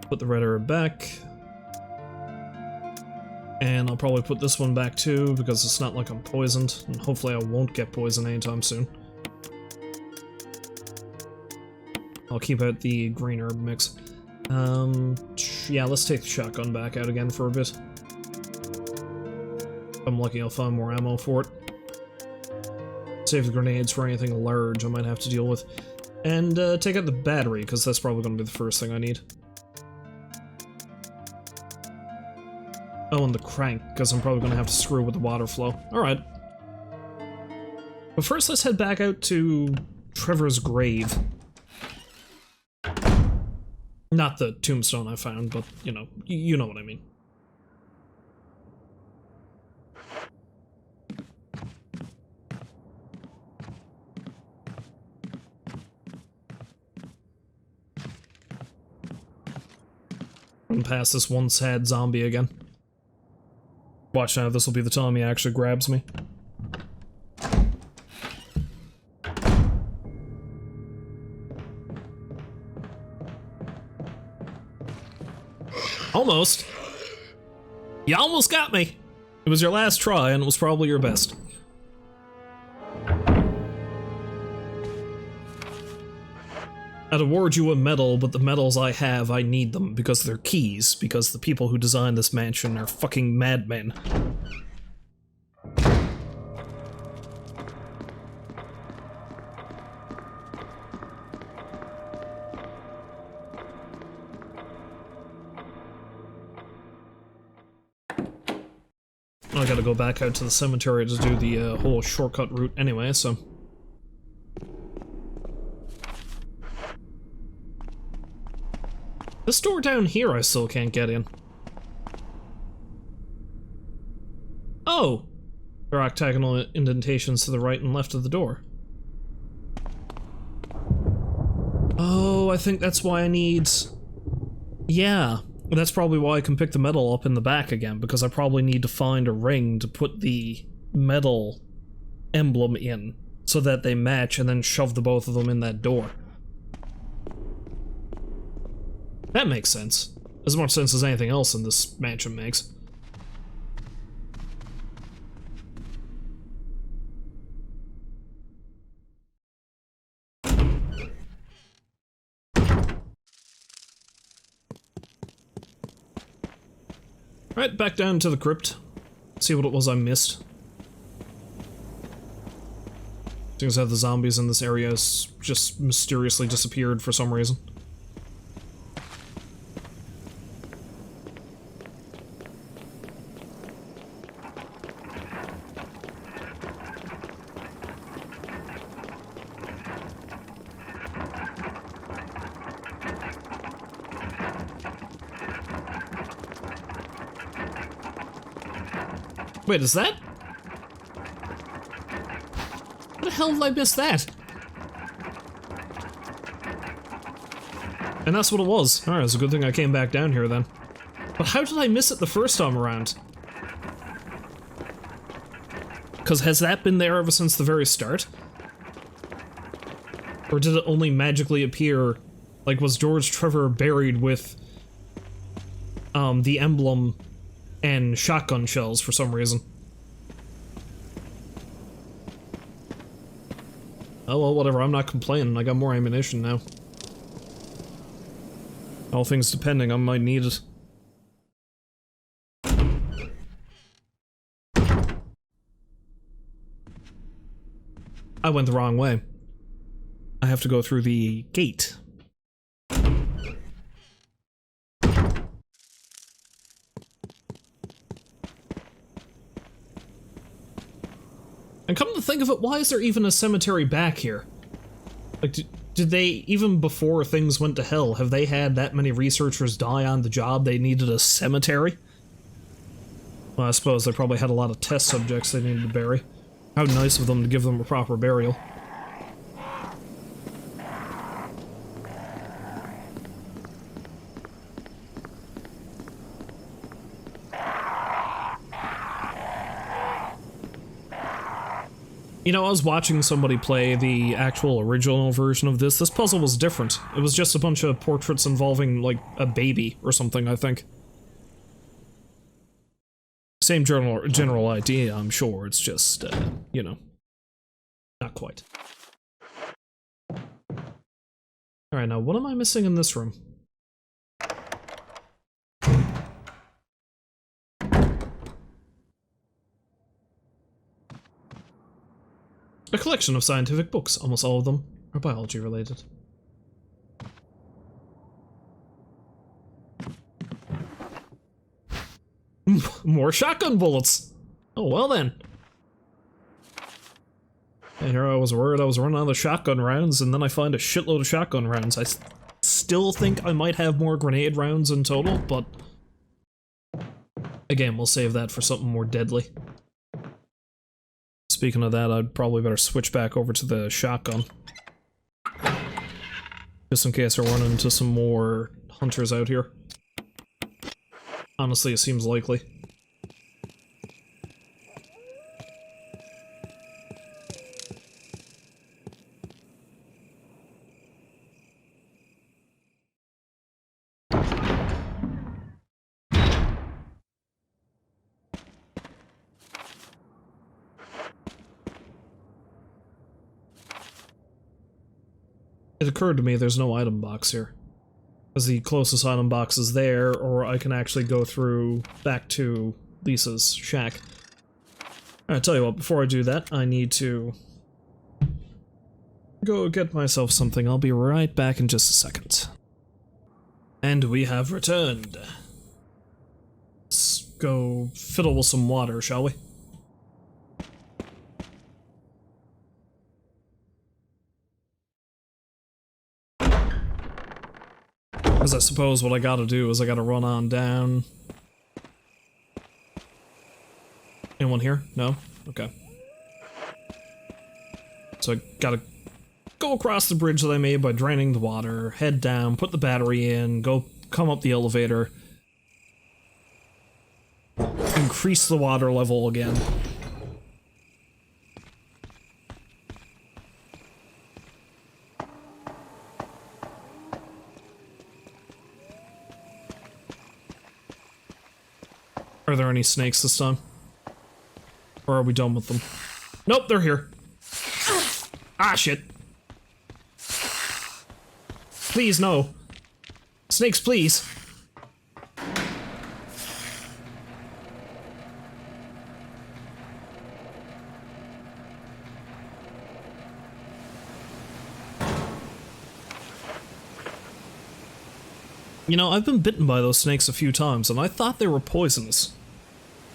Put the red herb back. And I'll probably put this one back too, because it's not like I'm poisoned, and hopefully I won't get poisoned anytime soon. I'll keep out the green herb mix. Yeah, let's take the shotgun back out again for a bit. If I'm lucky, I'll find more ammo for it. Save the grenades for anything large I might have to deal with. And take out the battery, because that's probably going to be the first thing I need. Oh, and the crank, because I'm probably going to have to screw with the water flow. Alright. But first, let's head back out to Trevor's grave. Not the tombstone I found, but, you know what I mean. Run past this one sad zombie again. Watch now, this will be the time he actually grabs me. Almost. You almost got me. It was your last try, and it was probably your best. I'd award you a medal, but the medals I have, I need them, because they're keys, because the people who designed this mansion are fucking madmen. I gotta go back out to the cemetery to do the whole shortcut route anyway, so... This door down here I still can't get in. Oh! There are octagonal indentations to the right and left of the door. Oh, I think that's why I need... Yeah, that's probably why I can pick the metal up in the back again, because I probably need to find a ring to put the metal emblem in, so that they match, and then shove the both of them in that door. That makes sense. As much sense as anything else in this mansion makes. Right, back down to the crypt. See what it was I missed. Seems how the zombies in this area just mysteriously disappeared for some reason. Wait, is that? How the hell did I miss that? And that's what it was. Alright, it's a good thing I came back down here then. But how did I miss it the first time around? Because has that been there ever since the very start? Or did it only magically appear? Like, was George Trevor buried with the emblem and shotgun shells for some reason? Oh well, whatever, I'm not complaining, I got more ammunition now. All things depending, I might need it. I went the wrong way. I have to go through the gate. And come to think of it, why is there even a cemetery back here? Like, did they, even before things went to hell, have they had that many researchers die on the job they needed a cemetery? Well, I suppose they probably had a lot of test subjects they needed to bury. How nice of them to give them a proper burial. You know, I was watching somebody play the actual original version of this. This puzzle was different. It was just a bunch of portraits involving, like, a baby or something, I think. Same general idea, I'm sure. It's just, you know, not quite. Alright, now what am I missing in this room? A collection of scientific books. Almost all of them are biology related. More shotgun bullets! Oh, well then. And here I was worried I was running out of shotgun rounds, and then I find a shitload of shotgun rounds. I still think I might have more grenade rounds in total, but... again, we'll save that for something more deadly. Speaking of that, I'd probably better switch back over to the shotgun. Just in case I run into some more hunters out here. Honestly, it seems likely. It occurred to me there's no item box here. Because the closest item box is there, or I can actually go through back to Lisa's shack. Alright, tell you what, before I do that, I need to go get myself something. I'll be right back in just a second. And we have returned. Let's go fiddle with some water, shall we? Because I suppose what I gotta do is I gotta run on down. Anyone here? No? Okay. So I gotta go across the bridge that I made by draining the water, head down, put the battery in, come up the elevator, increase the water level again. Are there any snakes this time? Or are we done with them? Nope, they're here. Ah, shit. Please, no. Snakes, please. You know, I've been bitten by those snakes a few times, and I thought they were poisonous.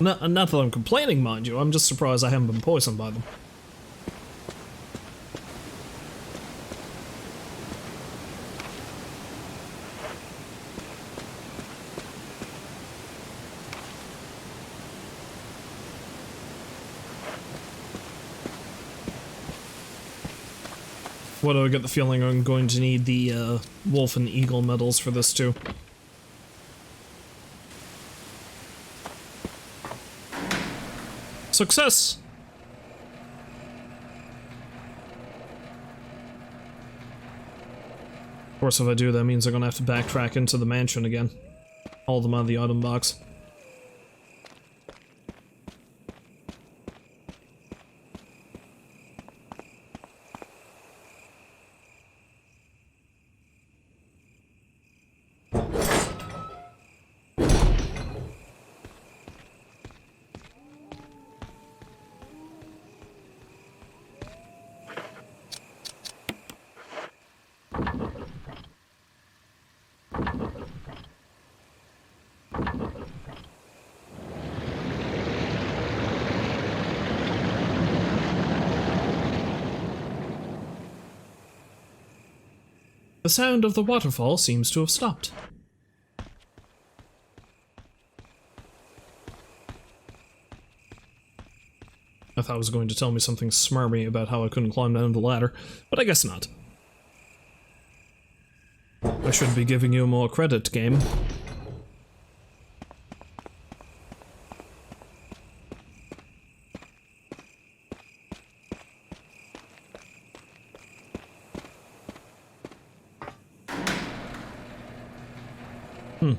Not that I'm complaining, mind you, I'm just surprised I haven't been poisoned by them. What do I get the feeling I'm going to need the wolf and eagle medals for this too? Success! Of course, if I do, that means I'm gonna have to backtrack into the mansion again. All of them out of the item box. The sound of the waterfall seems to have stopped. I thought it was going to tell me something smarmy about how I couldn't climb down the ladder, but I guess not. I should be giving you more credit, game.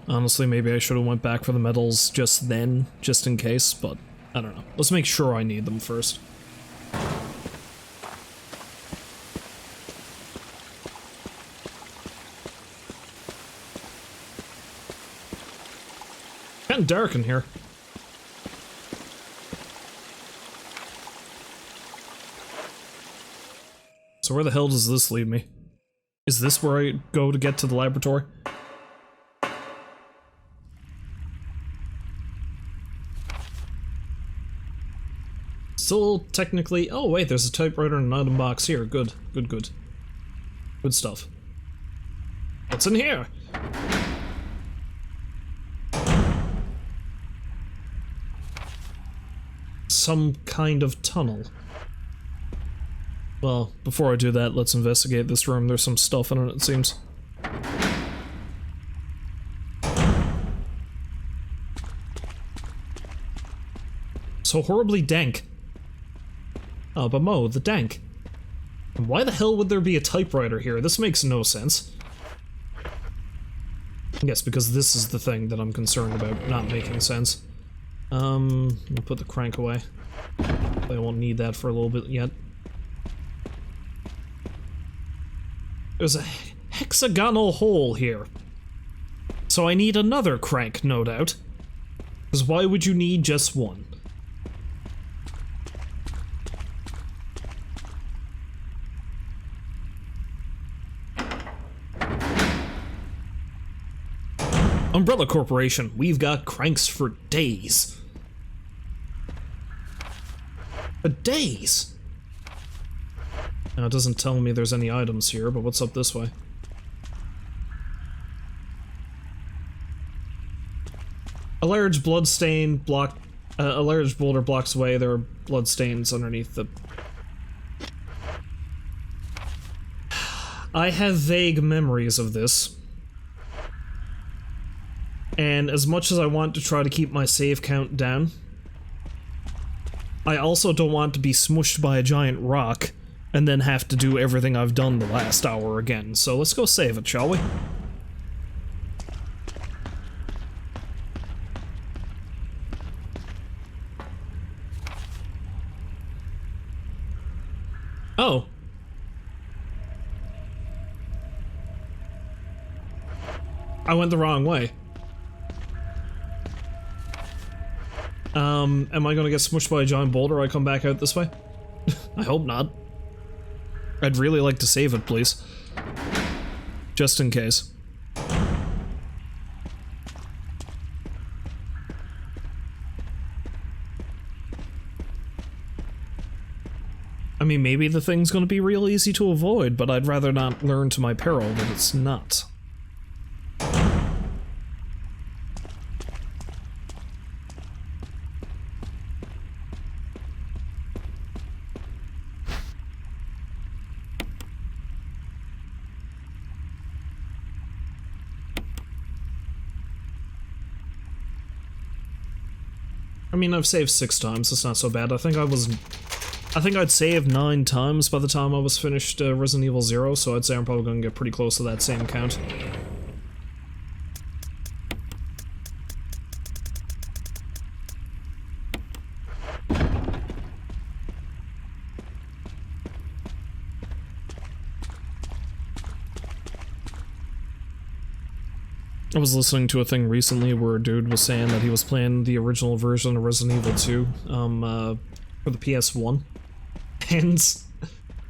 Honestly, maybe I should have went back for the medals just then, just in case, but I don't know. Let's make sure I need them first. Kinda dark in here. So where the hell does this lead me? Is this where I go to get to the laboratory? Still technically... Oh wait, there's a typewriter and an item box here. Good, good, good. Good stuff. What's in here? Some kind of tunnel. Well, before I do that, let's investigate this room. There's some stuff in it, it seems. So horribly dank. Oh, but Mo, the dank. And why the hell would there be a typewriter here? This makes no sense. Yes, because this is the thing that I'm concerned about not making sense. Let me put the crank away. I won't need that for a little bit yet. There's a hexagonal hole here. So I need another crank, no doubt. Because why would you need just one? Umbrella Corporation, we've got cranks for days. For days! Now, it doesn't tell me there's any items here, but what's up this way? A large bloodstain block... a large boulder blocks away. There are bloodstains underneath the... I have vague memories of this. And as much as I want to try to keep my save count down, I also don't want to be smushed by a giant rock and then have to do everything I've done the last hour again. So let's go save it, shall we? Oh. I went the wrong way. Am I gonna get smushed by a giant boulder I come back out this way? I hope not. I'd really like to save it, please. Just in case. I mean, maybe the thing's gonna be real easy to avoid, but I'd rather not learn to my peril that it's not. I mean, I've saved 6 times, it's not so bad. I think I'd saved 9 times by the time I was finished Resident Evil 0, so I'd say I'm probably gonna get pretty close to that same count. I was listening to a thing recently where a dude was saying that he was playing the original version of Resident Evil 2, for the PS1. And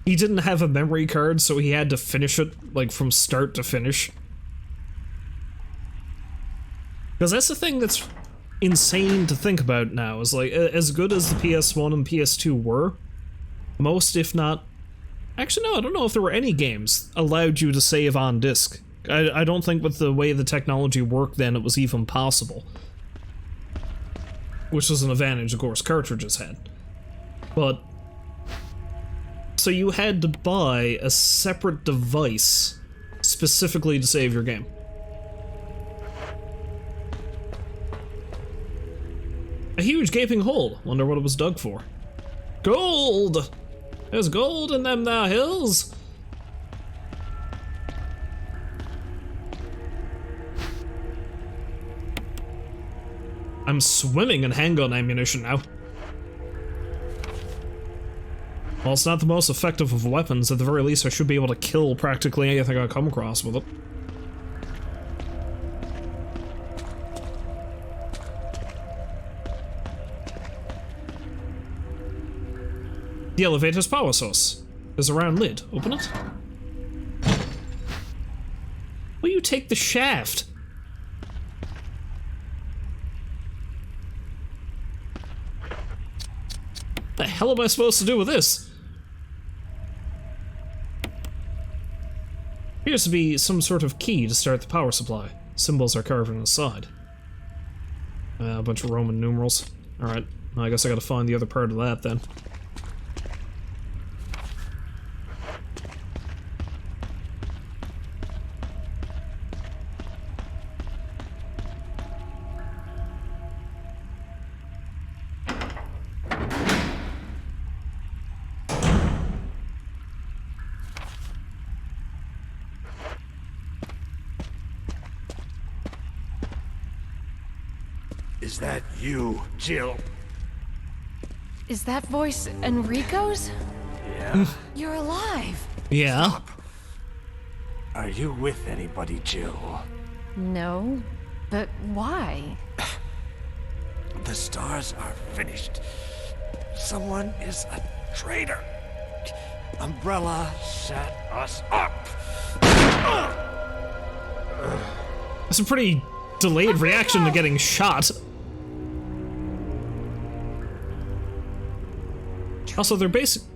he didn't have a memory card, so he had to finish it, like, from start to finish. Because that's the thing that's insane to think about now, is like, as good as the PS1 and PS2 were, most, if not Actually, no, I don't know if there were any games allowed you to save on disk. I don't think with the way the technology worked then it was even possible. Which was an advantage, of course, cartridges had. But... so you had to buy a separate device specifically to save your game. A huge gaping hole. Wonder what it was dug for. Gold! There's gold in them there hills! I'm swimming in handgun ammunition now. Well, it's not the most effective of weapons. At the very least, I should be able to kill practically anything I come across with it. The elevator's power source. There's a round lid. Open it. Will you take the shaft? What the hell am I supposed to do with this? Appears to be some sort of key to start the power supply. Symbols are carved on the side. A bunch of Roman numerals. Alright, well, I guess I gotta find the other part of that then. Is that you, Jill? Is that voice Enrico's? Yeah. You're alive. Yeah. Stop. Are you with anybody, Jill? No, but why? The stars are finished. Someone is a traitor. Umbrella set us up. That's a pretty delayed reaction to getting shot. Also, they're basically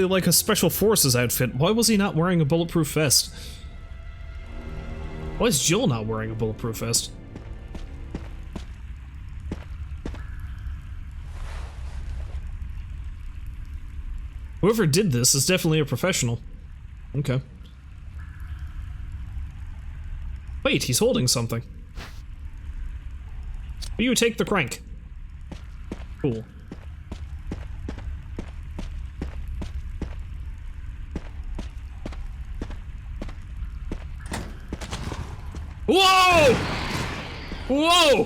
like a special forces outfit. Why was he not wearing a bulletproof vest? Why is Jill not wearing a bulletproof vest? Whoever did this is definitely a professional. Okay. Wait, he's holding something. You take the crank. Cool. Whoa! Whoa!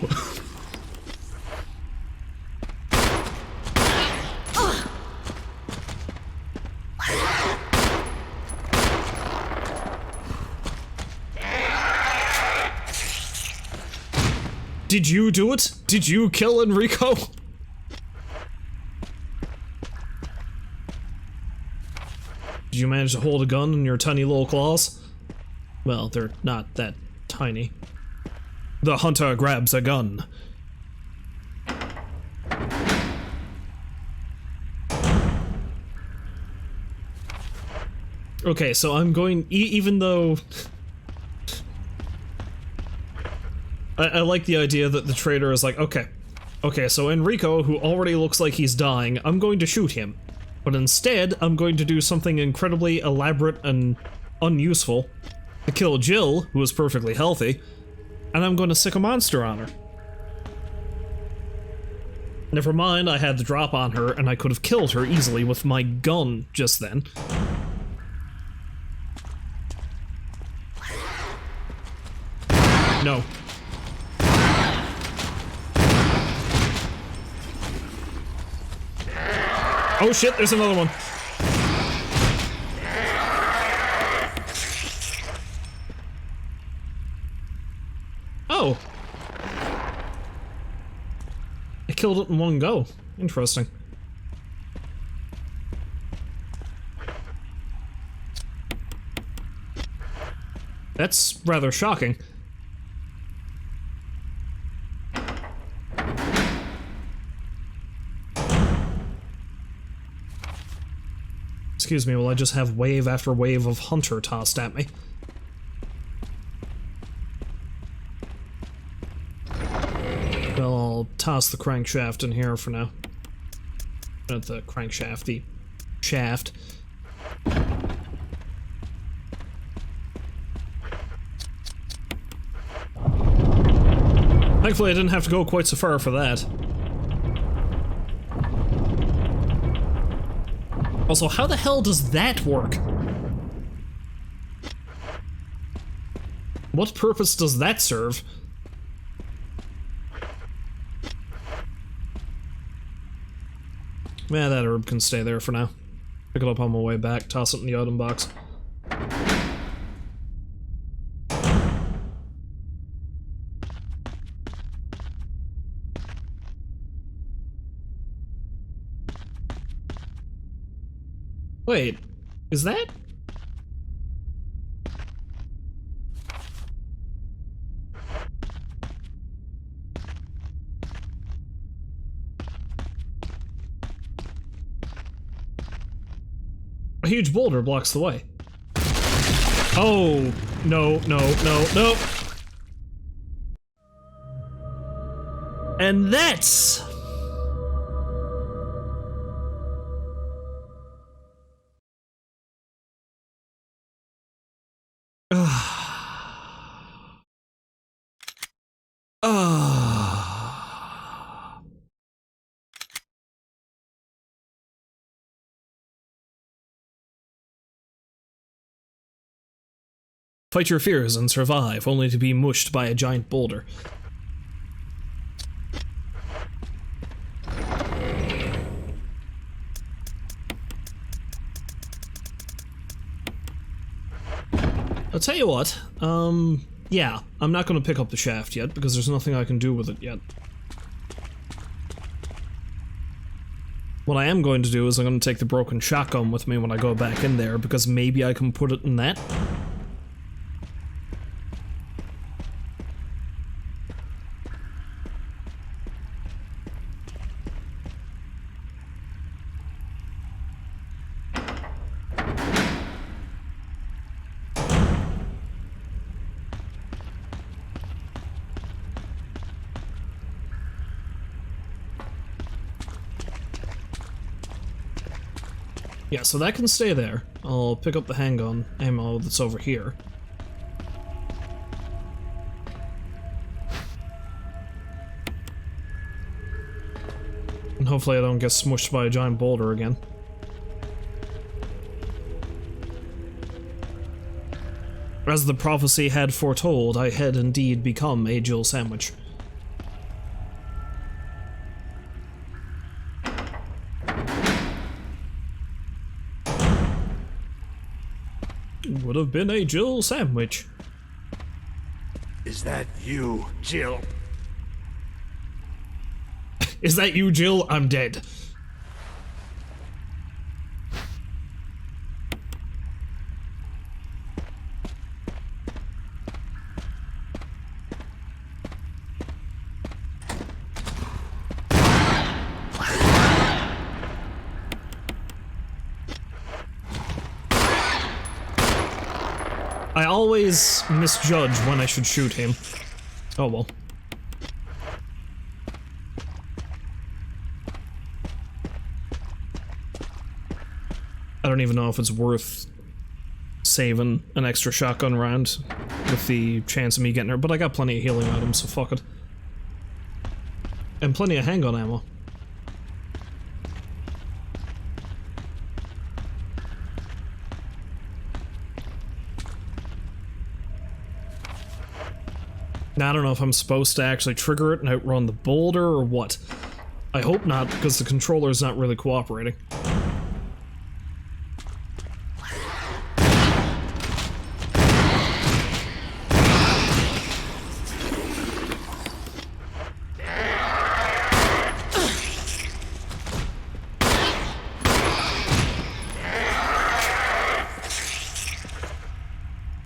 Did you do it? Did you kill Enrico? Did you manage to hold a gun in your tiny little claws? Well, they're not that tiny. The hunter grabs a gun. Okay, so I'm going, even though... I like the idea that the traitor is like, okay, so Enrico, who already looks like he's dying, I'm going to shoot him. But instead, I'm going to do something incredibly elaborate and unuseful to kill Jill, who is perfectly healthy, and I'm going to sick a monster on her. Never mind, I had the drop on her, and I could have killed her easily with my gun just then. No. Oh shit, there's another one. Oh. I killed it in one go. Interesting. That's rather shocking. Excuse me, will I just have wave after wave of hunter tossed at me? Well, I'll toss the crankshaft in here for now. Not the crankshaft, the shaft. Thankfully, I didn't have to go quite so far for that. Also, how the hell does that work? What purpose does that serve? Yeah, that herb can stay there for now. Pick it up on my way back, toss it in the item box. Wait, is that? A huge boulder blocks the way. Oh, no, no, no, no. And that's... Fight your fears and survive, only to be mushed by a giant boulder. I'll tell you what, yeah, I'm not gonna pick up the shaft yet, because there's nothing I can do with it yet. What I am going to do is I'm gonna take the broken shotgun with me when I go back in there, because maybe I can put it in that. Yeah, so that can stay there. I'll pick up the handgun ammo that's over here. And hopefully I don't get smushed by a giant boulder again. As the prophecy had foretold, I had indeed become a Jill sandwich. Would have been a Jill sandwich. Is that you, Jill? Is that you, Jill? I'm dead. I always misjudge when I should shoot him. Oh well. I don't even know if it's worth saving an extra shotgun round with the chance of me getting her, but I got plenty of healing items, so fuck it. And plenty of handgun ammo. Now, I don't know if I'm supposed to actually trigger it and outrun the boulder or what. I hope not, because the controller's not really cooperating.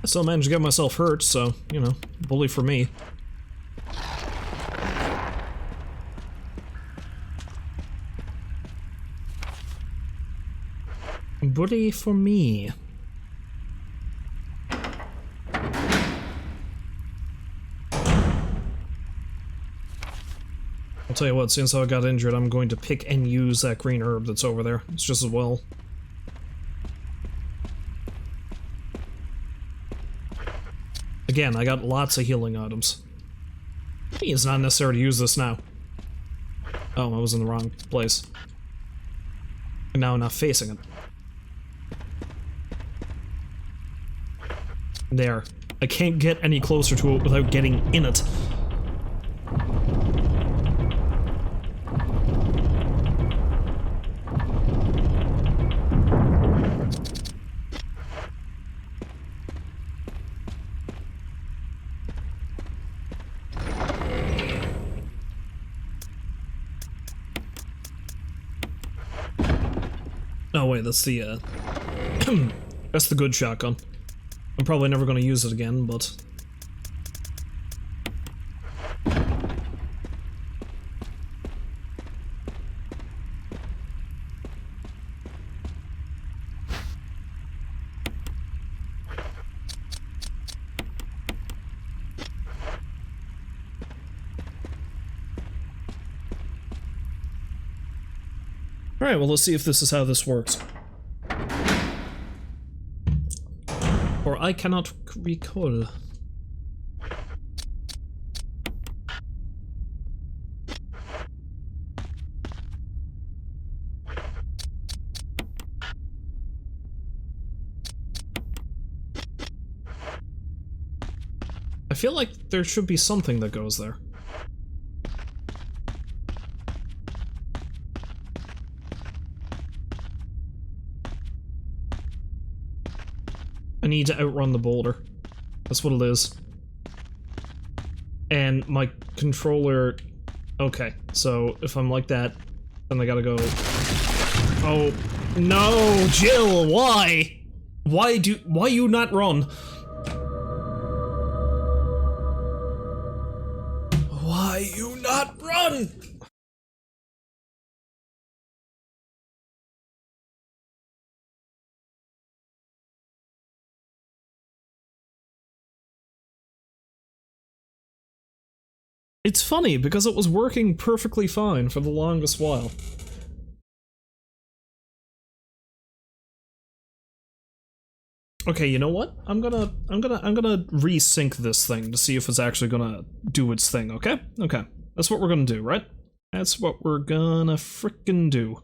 I still managed to get myself hurt, so, you know, bully for me. Buddy for me. I'll tell you what, since I got injured, I'm going to pick and use that green herb that's over there. It's just as well. Again, I got lots of healing items. It's not necessary to use this now. Oh, I was in the wrong place. And now I'm not facing it. There. I can't get any closer to it without getting in it. Oh wait, that's the, that's the good shotgun. I'm probably never gonna use it again, but... Alright, well let's see if this is how this works. Or I cannot recall. I feel like there should be something that goes there. I need to outrun the boulder. That's what it is. And my controller... Okay, so if I'm like that, then I gotta go... Oh, no, Jill, why? Why you not run? Why you not run? It's funny, because it was working perfectly fine for the longest while. Okay, you know what? I'm gonna resync this thing to see if it's actually gonna do its thing, okay? Okay. That's what we're gonna do, right? That's what we're gonna frickin' do.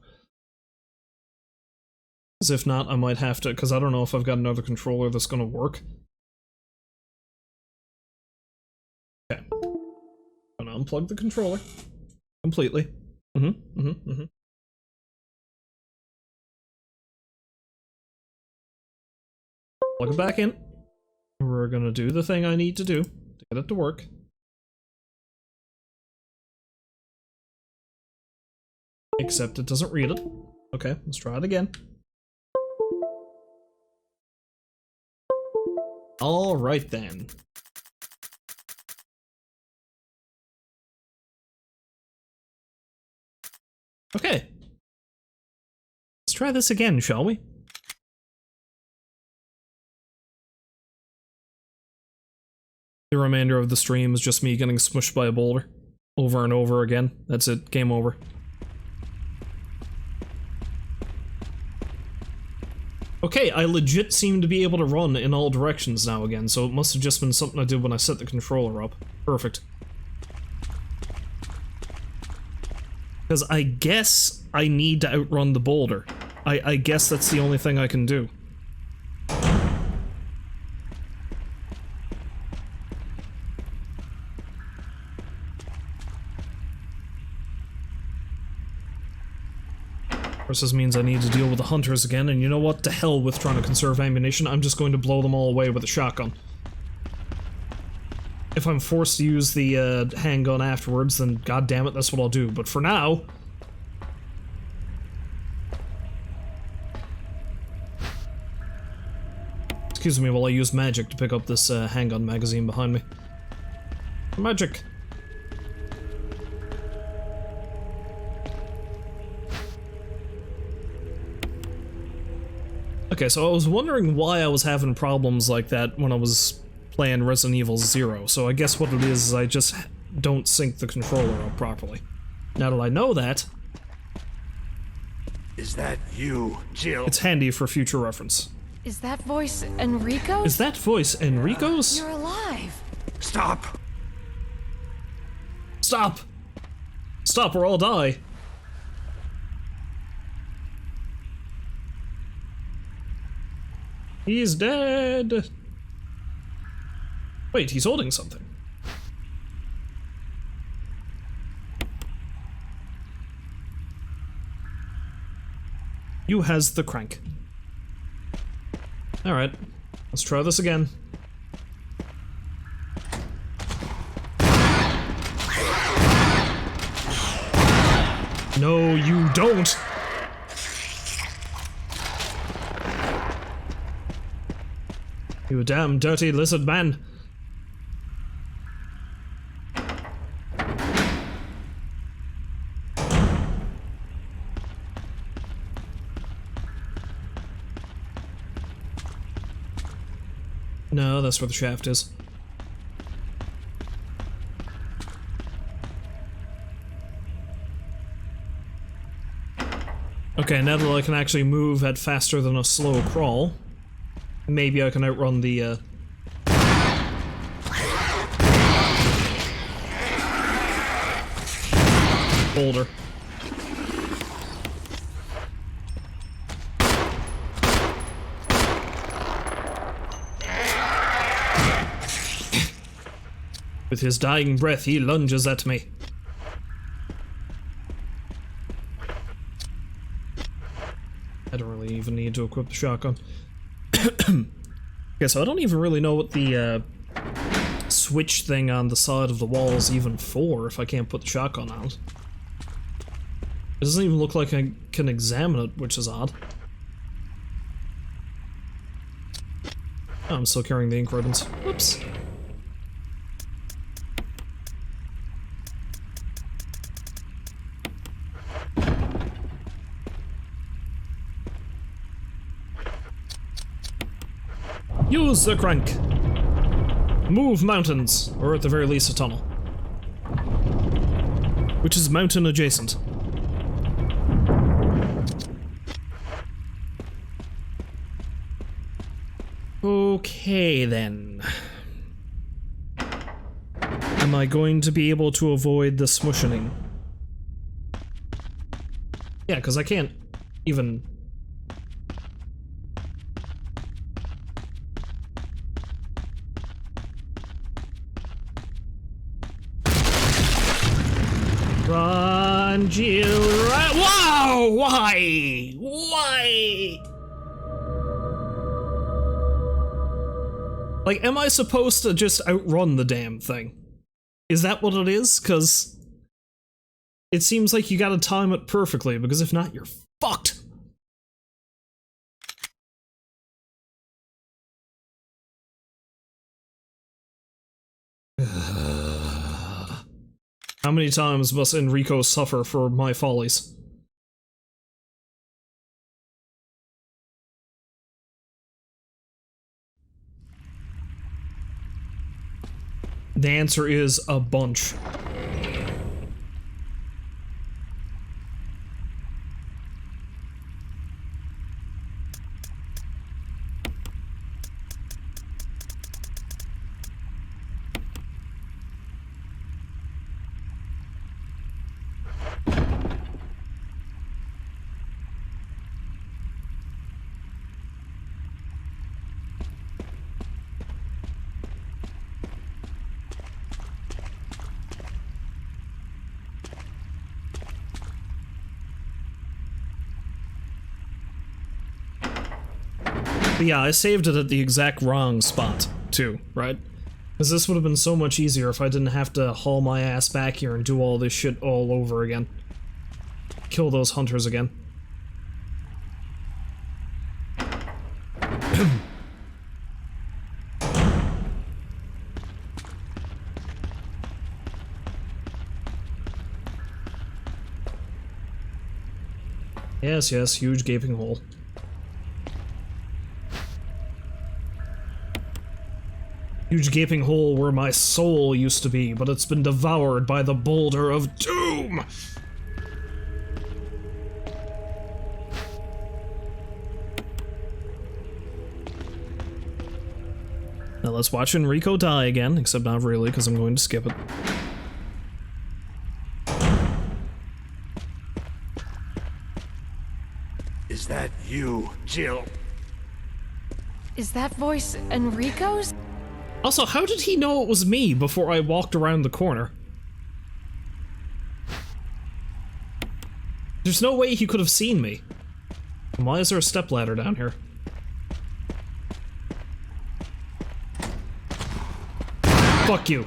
Because if not, I might have to, because I don't know if I've got another controller that's gonna work. Okay. I'm gonna unplug the controller completely. Plug it back in. We're gonna do the thing I need to do to get it to work. Except it doesn't read it. Okay, let's try it again. Alright then. Okay. Let's try this again, shall we? The remainder of the stream is just me getting smushed by a boulder. Over and over again. That's it. Game over. Okay, I legit seem to be able to run in all directions now again, so it must have just been something I did when I set the controller up. Perfect. Because I guess I need to outrun the boulder. I guess that's the only thing I can do. Of course, this means I need to deal with the hunters again, and you know what? To hell with trying to conserve ammunition, I'm just going to blow them all away with a shotgun. If I'm forced to use the handgun afterwards, then goddammit, that's what I'll do. But for now... Excuse me while I use magic to pick up this handgun magazine behind me. Magic! Okay, so I was wondering why I was having problems like that when I was playing Resident Evil 0, so I guess what it is I just don't sync the controller up properly. Now that I know that, Is that you, Jill? it's handy for future reference. Is that voice Enrico's? Is that voice Enrico's? You're alive. Stop! Stop! Stop or I'll die. He's dead. Wait, he's holding something. You has the crank. Alright, let's try this again. No, you don't! You damn dirty lizard man. No, that's where the shaft is. Okay, now that I can actually move at faster than a slow crawl, maybe I can outrun the, boulder. With his dying breath, he lunges at me. I don't really even need to equip the shotgun. Okay, so I don't even really know what the switch thing on the side of the wall is even for if I can't put the shotgun out. It doesn't even look like I can examine it, which is odd. Oh, I'm still carrying the ink ribbons. Whoops. Use the crank. Move mountains, or at the very least a tunnel. Which is mountain adjacent. Okay then. Am I going to be able to avoid the smushing? Yeah, because I can't even... Run, Jill, run! Wow! Why? Why? Like, am I supposed to just outrun the damn thing? Is that what it is? Because it seems like you gotta time it perfectly, because if not, you're fucked! How many times must Enrico suffer for my follies? The answer is a bunch. But yeah, I saved it at the exact wrong spot, too, right? Because this would have been so much easier if I didn't have to haul my ass back here and do all this shit all over again. Kill those hunters again. Yes, yes, huge gaping hole. Huge gaping hole where my soul used to be, but it's been devoured by the boulder of doom! Now let's watch Enrico die again, except not really, because I'm going to skip it. Is that you, Jill? Is that voice Enrico's? Also, how did he know it was me before I walked around the corner? There's no way he could have seen me. And why is there a stepladder down here? Fuck you.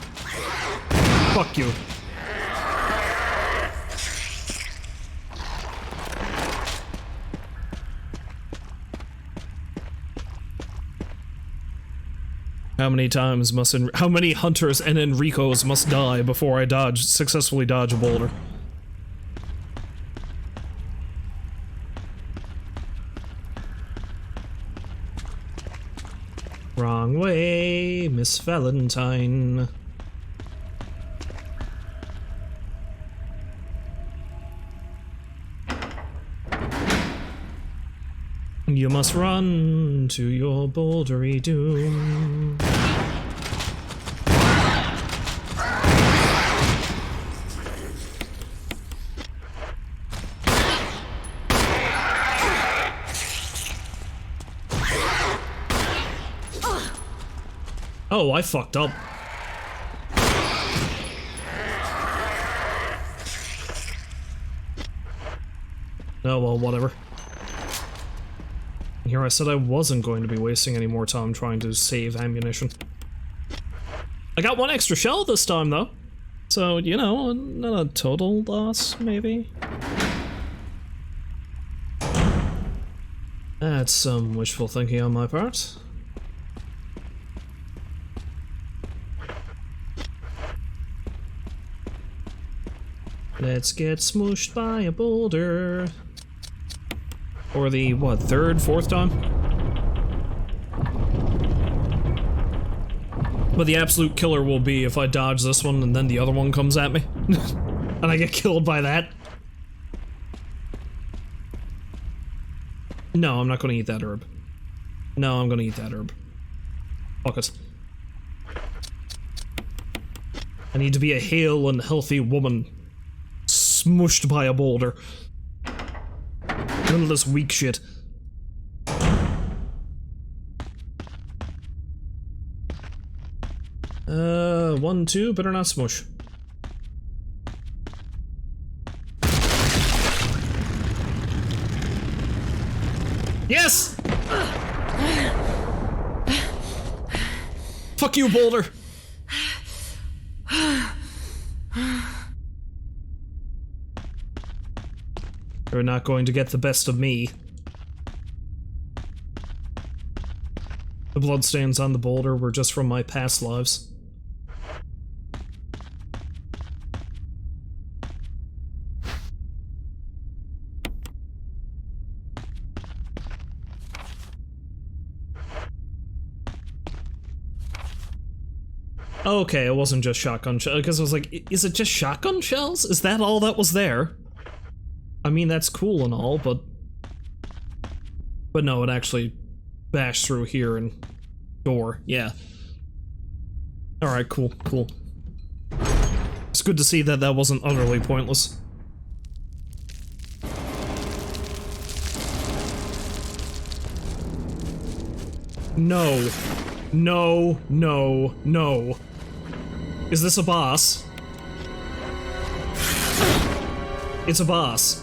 Fuck you. How many times must how many hunters and Enricos must die before I successfully dodge a boulder? Wrong way, Miss Valentine. You must run to your bouldery doom. Oh, I fucked up. Oh well, whatever. Here I said I wasn't going to be wasting any more time trying to save ammunition. I got one extra shell this time, though. So, you know, not a total loss, maybe? That's some wishful thinking on my part. Let's get smooshed by a boulder. For the, what, third, fourth time? But the absolute killer will be if I dodge this one and then the other one comes at me. And I get killed by that. No, I'm not gonna eat that herb. No, I'm gonna eat that herb. Fuck it. I need to be a hale and healthy woman. Smushed by a boulder. None of this weak shit. 1, 2, better not smush. Yes! Fuck you, boulder! You're not going to get the best of me. The bloodstains on the boulder were just from my past lives. Okay, it wasn't just shotgun shells, because I was like, is it just shotgun shells? Is that all that was there? I mean, that's cool and all, but no, it actually bashed through here and door, yeah. Alright, cool, cool. It's good to see that that wasn't utterly pointless. No. No, no, no. Is this a boss? It's a boss.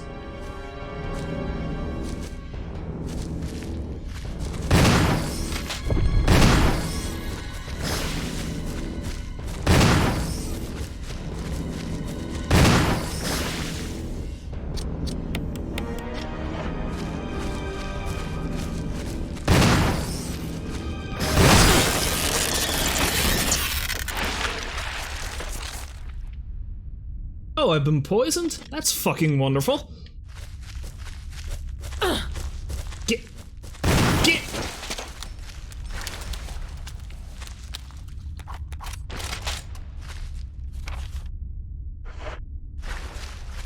Oh, I've been poisoned? That's fucking wonderful. Get.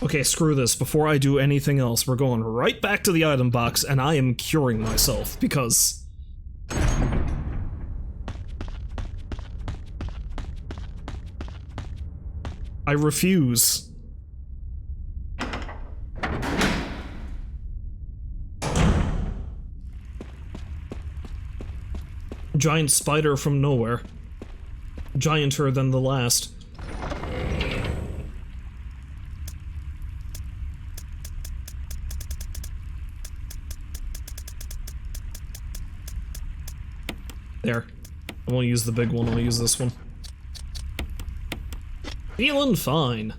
Okay, screw this. Before I do anything else, we're going right back to the item box, and I am curing myself, because... I refuse. Giant spider from nowhere. Gianter than the last. There. I won't use the big one, I'll use this one. Feeling fine.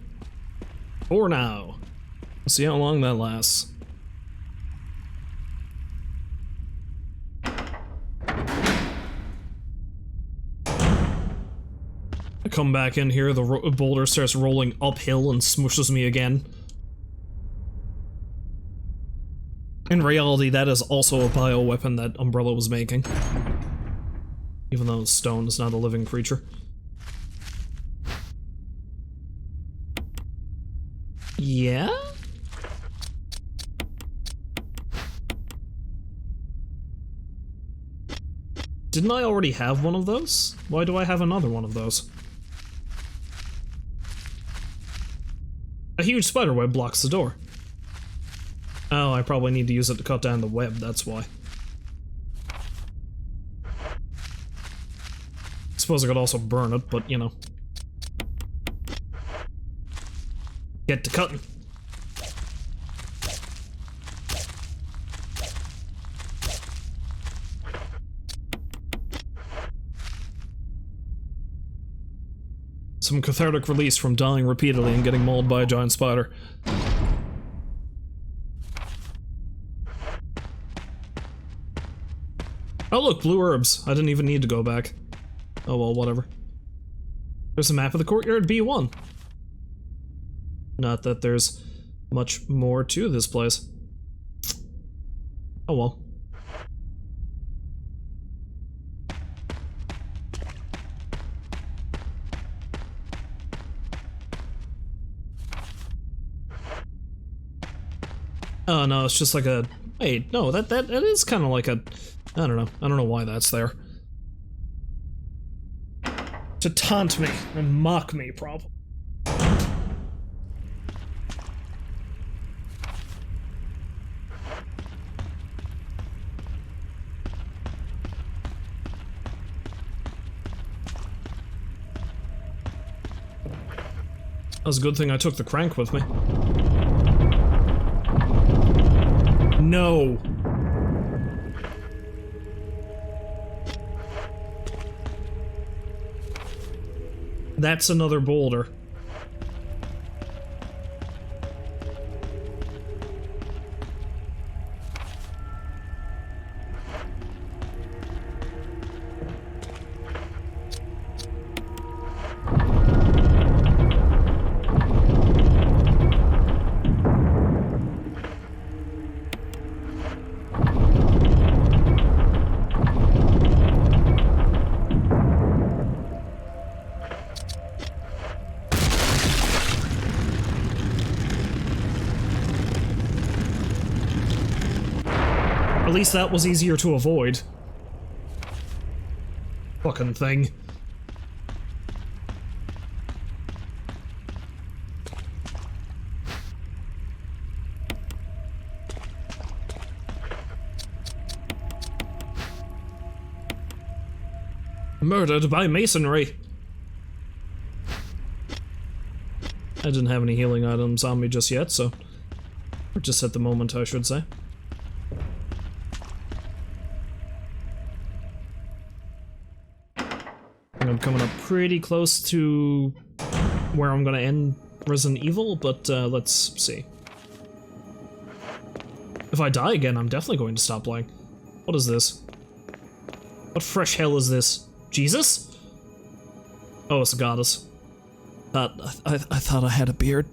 For now. We'll see how long that lasts. I come back in here, the boulder starts rolling uphill and smushes me again. In reality, that is also a bioweapon that Umbrella was making. Even though stone is not a living creature. Yeah? Didn't I already have one of those? Why do I have another one of those? A huge spiderweb blocks the door. Oh, I probably need to use it to cut down the web, that's why. Suppose I could also burn it, but you know. Get to cutting. Some cathartic release from dying repeatedly and getting mauled by a giant spider. Oh look, blue herbs. I didn't even need to go back. Oh well, whatever. There's a map of the courtyard B1. Not that there's much more to this place. Oh well. Oh no, it's just like a... Wait, no, that is kind of like a... I don't know. I don't know why that's there. To taunt me and mock me, probably. That was a good thing I took the crank with me. No! That's another boulder. At least that was easier to avoid. Fucking thing. Murdered by masonry. I didn't have any healing items on me just yet, so... Or just at the moment, I should say. I'm coming up pretty close to where I'm gonna end Resident Evil, but let's see. If I die again, I'm definitely going to stop playing. What is this? What fresh hell is this? Jesus? Oh, it's a goddess. I thought I had a beard.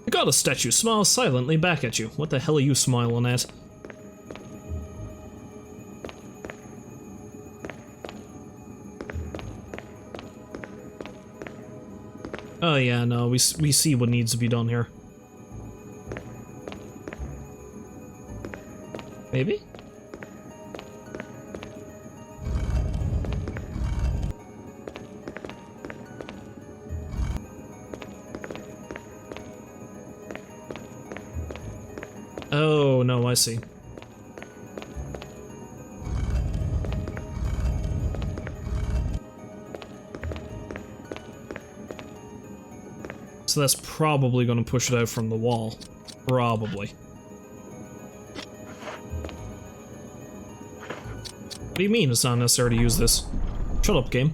The goddess statue smiles silently back at you. What the hell are you smiling at? Oh yeah, no, we see what needs to be done here. Maybe? Oh, no, I see. So that's probably going to push it out from the wall. Probably. What do you mean it's not necessary to use this? Shut up, game.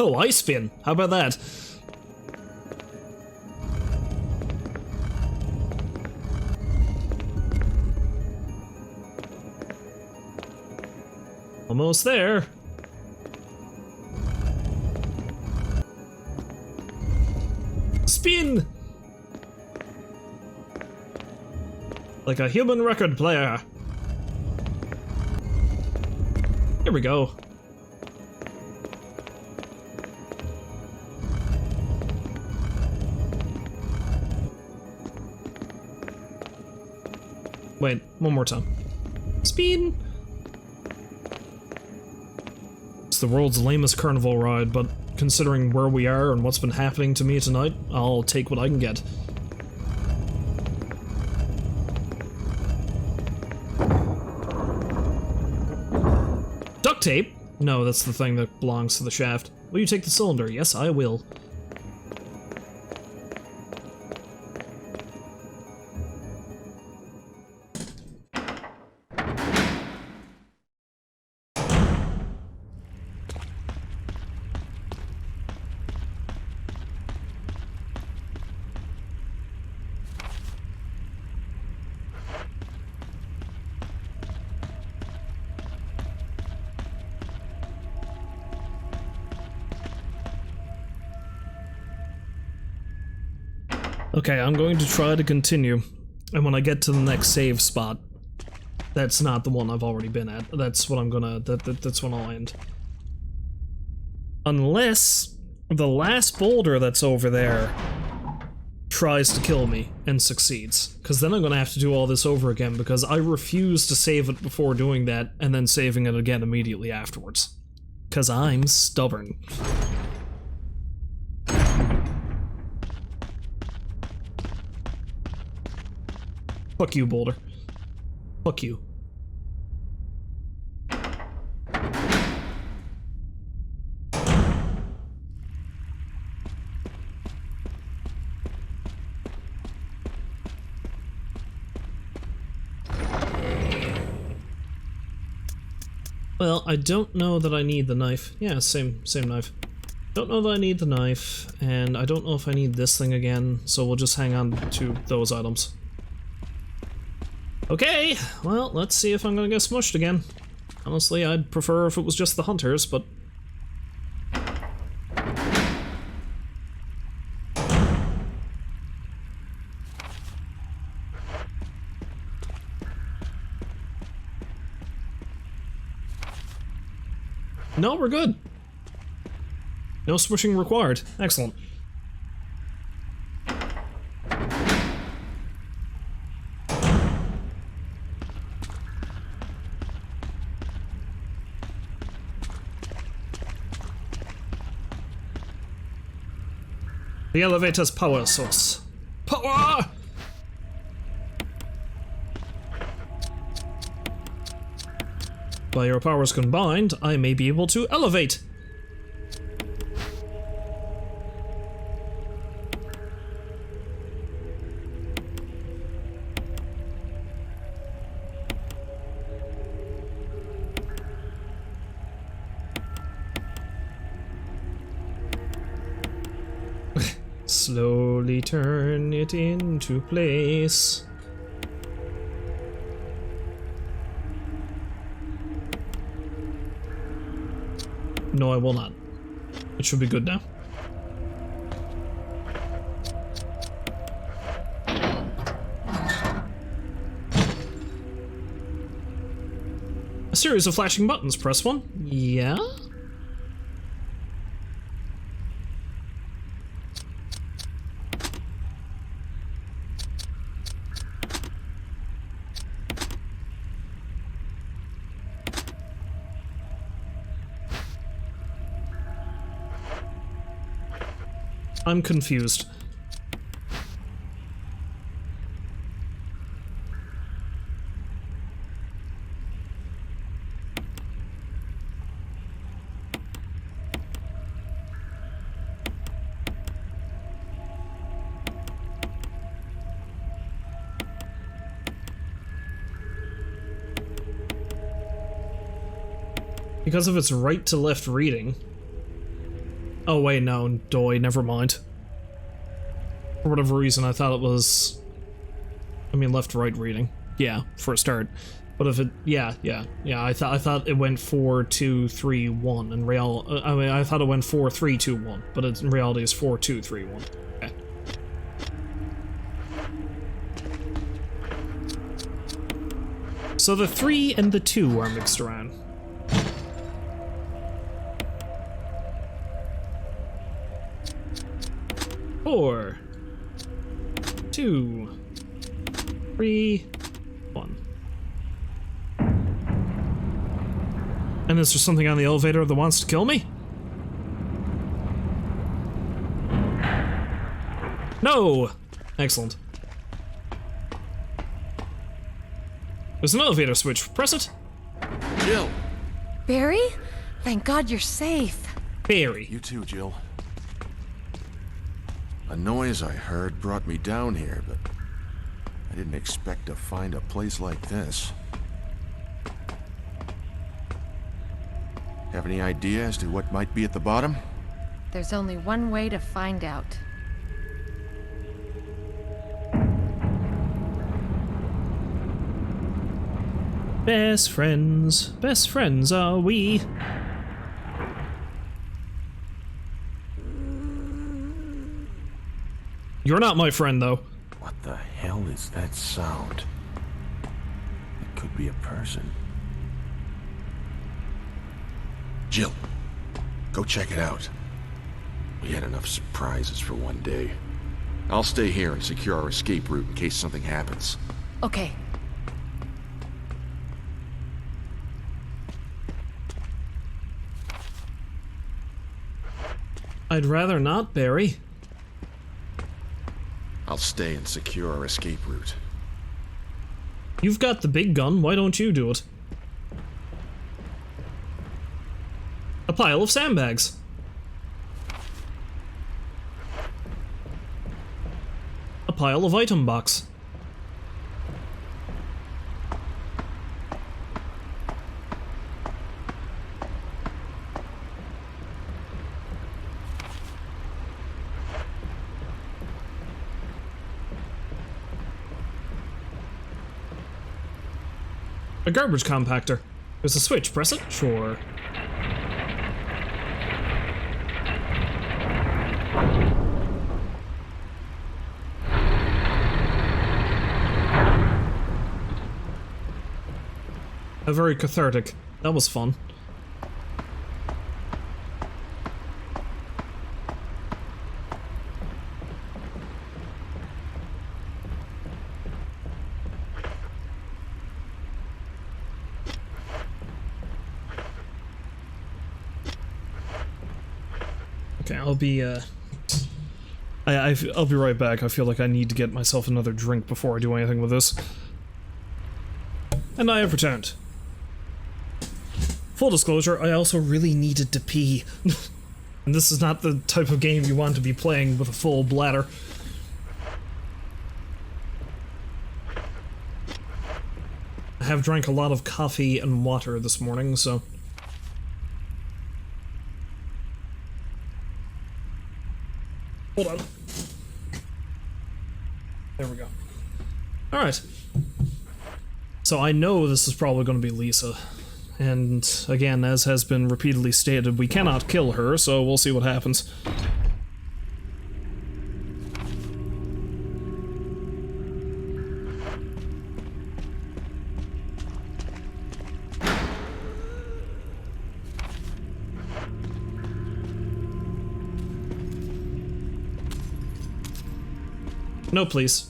Oh, I spin. How about that? Almost there. Spin! Like a human record player. Here we go. Wait, one more time. Spin! It's the world's lamest carnival ride, but considering where we are and what's been happening to me tonight, I'll take what I can get. Duct tape? No, that's the thing that belongs to the shaft. Will you take the cylinder? Yes, I will. Okay, I'm going to try to continue, and when I get to the next save spot, that's not the one I've already been at. That's what I'm gonna, that's when I'll end. Unless the last boulder that's over there tries to kill me and succeeds, because then I'm gonna have to do all this over again, because I refuse to save it before doing that, and then saving it again immediately afterwards. Because I'm stubborn. Fuck you, boulder. Fuck you. Well, I don't know that I need the knife. Yeah, same knife. Don't know that I need the knife, and I don't know if I need this thing again, so we'll just hang on to those items. Okay, well, let's see if I'm gonna get smushed again. Honestly, I'd prefer if it was just the hunters, but... No, we're good. No smushing required. Excellent. The elevator's power source. Power! By your powers combined, I may be able to elevate. Slowly turn it into place. No, I will not. It should be good now. series of flashing buttons. Press 1. Yeah? I'm confused. Because of its right to left reading. Oh wait, no, doy, never mind. For whatever reason, I thought it was... I mean, left-right reading. Yeah, for a start. But if it... Yeah, I thought it went 4, 2, 3, 1. In real... I mean, I thought it went 4, 3, 2, 1. But in reality, it's 4, 2, 3, 1. Okay. So the 3 and the 2 are mixed around. Four, 2, 3, 1. And is there something on the elevator that wants to kill me? No! Excellent. There's an elevator switch. Press it. Jill! Barry? Thank God you're safe. Barry. You too, Jill. A noise I heard brought me down here, but I didn't expect to find a place like this. Have any idea as to what might be at the bottom? There's only one way to find out. Best friends are we. You're not my friend, though. What the hell is that sound? It could be a person. Jill, go check it out. We had enough surprises for one day. I'll stay here and secure our escape route in case something happens. Okay. I'd rather not, Barry. I'll stay and secure our escape route. You've got the big gun, why don't you do it? A pile of sandbags. A pile of item box. A garbage compactor. There's a switch, press it? Sure. Very cathartic. That was fun. Okay, I'll be I'll be right back. I feel like I need to get myself another drink before I do anything with this. And I have returned. Full disclosure, I also really needed to pee. And this is not the type of game you want to be playing with a full bladder. I have drank a lot of coffee and water this morning, so... Hold on. There we go. Alright. So I know this is probably going to be Lisa. And again, as has been repeatedly stated, we cannot kill her, so we'll see what happens. No, please.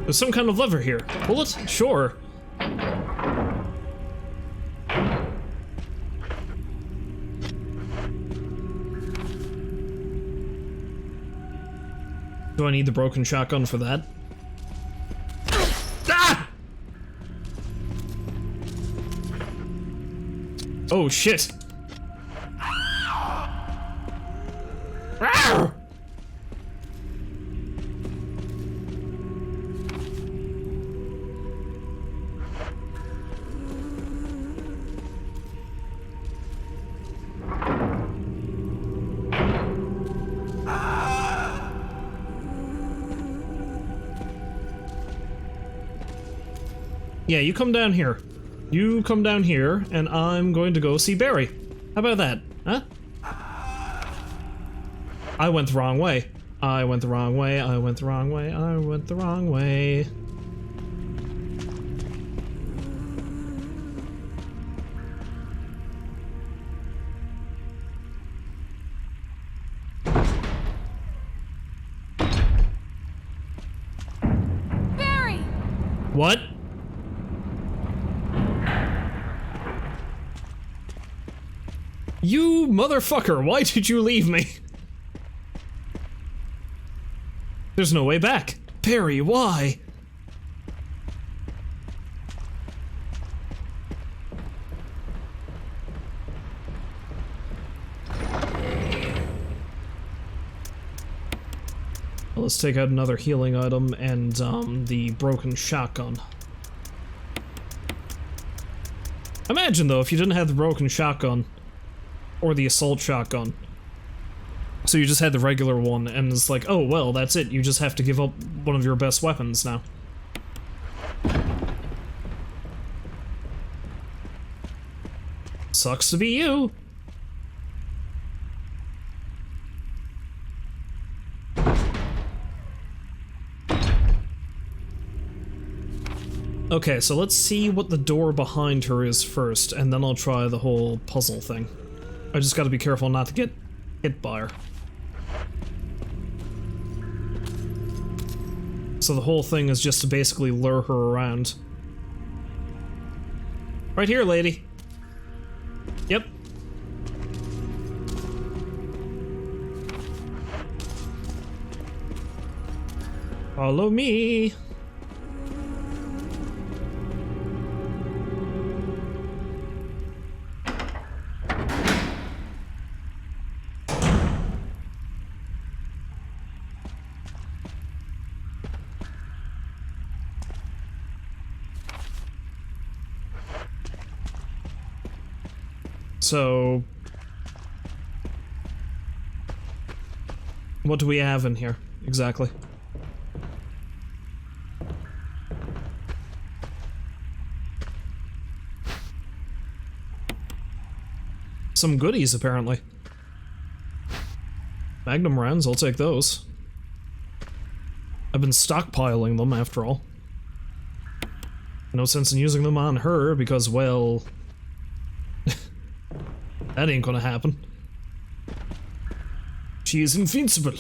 There's some kind of lever here. Pull it? Sure. Do I need the broken shotgun for that? Ah! Oh shit. Rawr! Yeah, you come down here. You come down here, and I'm going to go see Barry. How about that, huh? I went the wrong way. I went the wrong way. I went the wrong way. I went the wrong way. Barry! What? You motherfucker, why did you leave me? There's no way back. Barry, why? Well, let's take out another healing item and, the broken shotgun. Imagine, though, if you didn't have the broken shotgun, or the assault shotgun. So you just had the regular one, and it's like, oh, well, that's it. You just have to give up one of your best weapons now. Sucks to be you. Okay, so let's see what the door behind her is first, and then I'll try the whole puzzle thing. I just gotta be careful not to get hit by her. So the whole thing is just to basically lure her around. Right here, lady. Yep. Follow me. So, what do we have in here, exactly? Some goodies, apparently. Magnum rounds, I'll take those. I've been stockpiling them, after all. No sense in using them on her, because, well... that ain't gonna happen. She is invincible.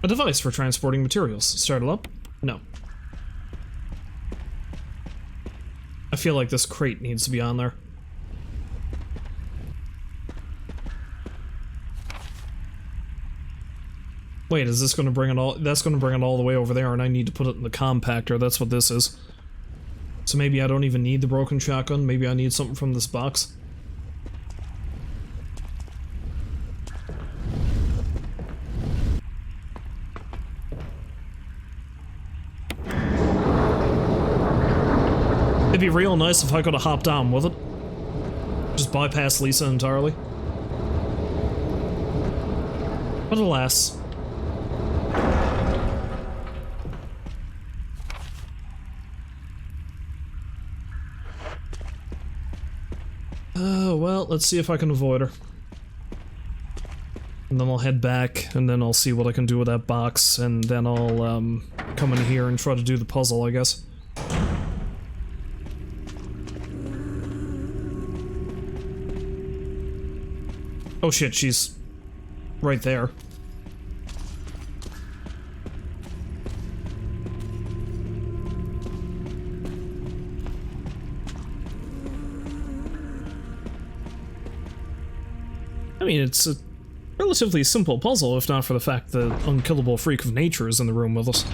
A device for transporting materials. Start it up? No. I feel like this crate needs to be on there. Wait, is this gonna bring it all? That's gonna bring it all the way over there, and I need to put it in the compactor. That's what this is. So maybe I don't even need the broken shotgun. Maybe I need something from this box. It'd be real nice if I could have hopped on with it. Just bypass Lisa entirely. But alas. Well, let's see if I can avoid her. And then I'll head back, and then I'll see what I can do with that box, and then I'll, come in here and try to do the puzzle, I guess. Oh shit, she's right there. I mean, it's a relatively simple puzzle, if not for the fact that unkillable freak of nature is in the room with us.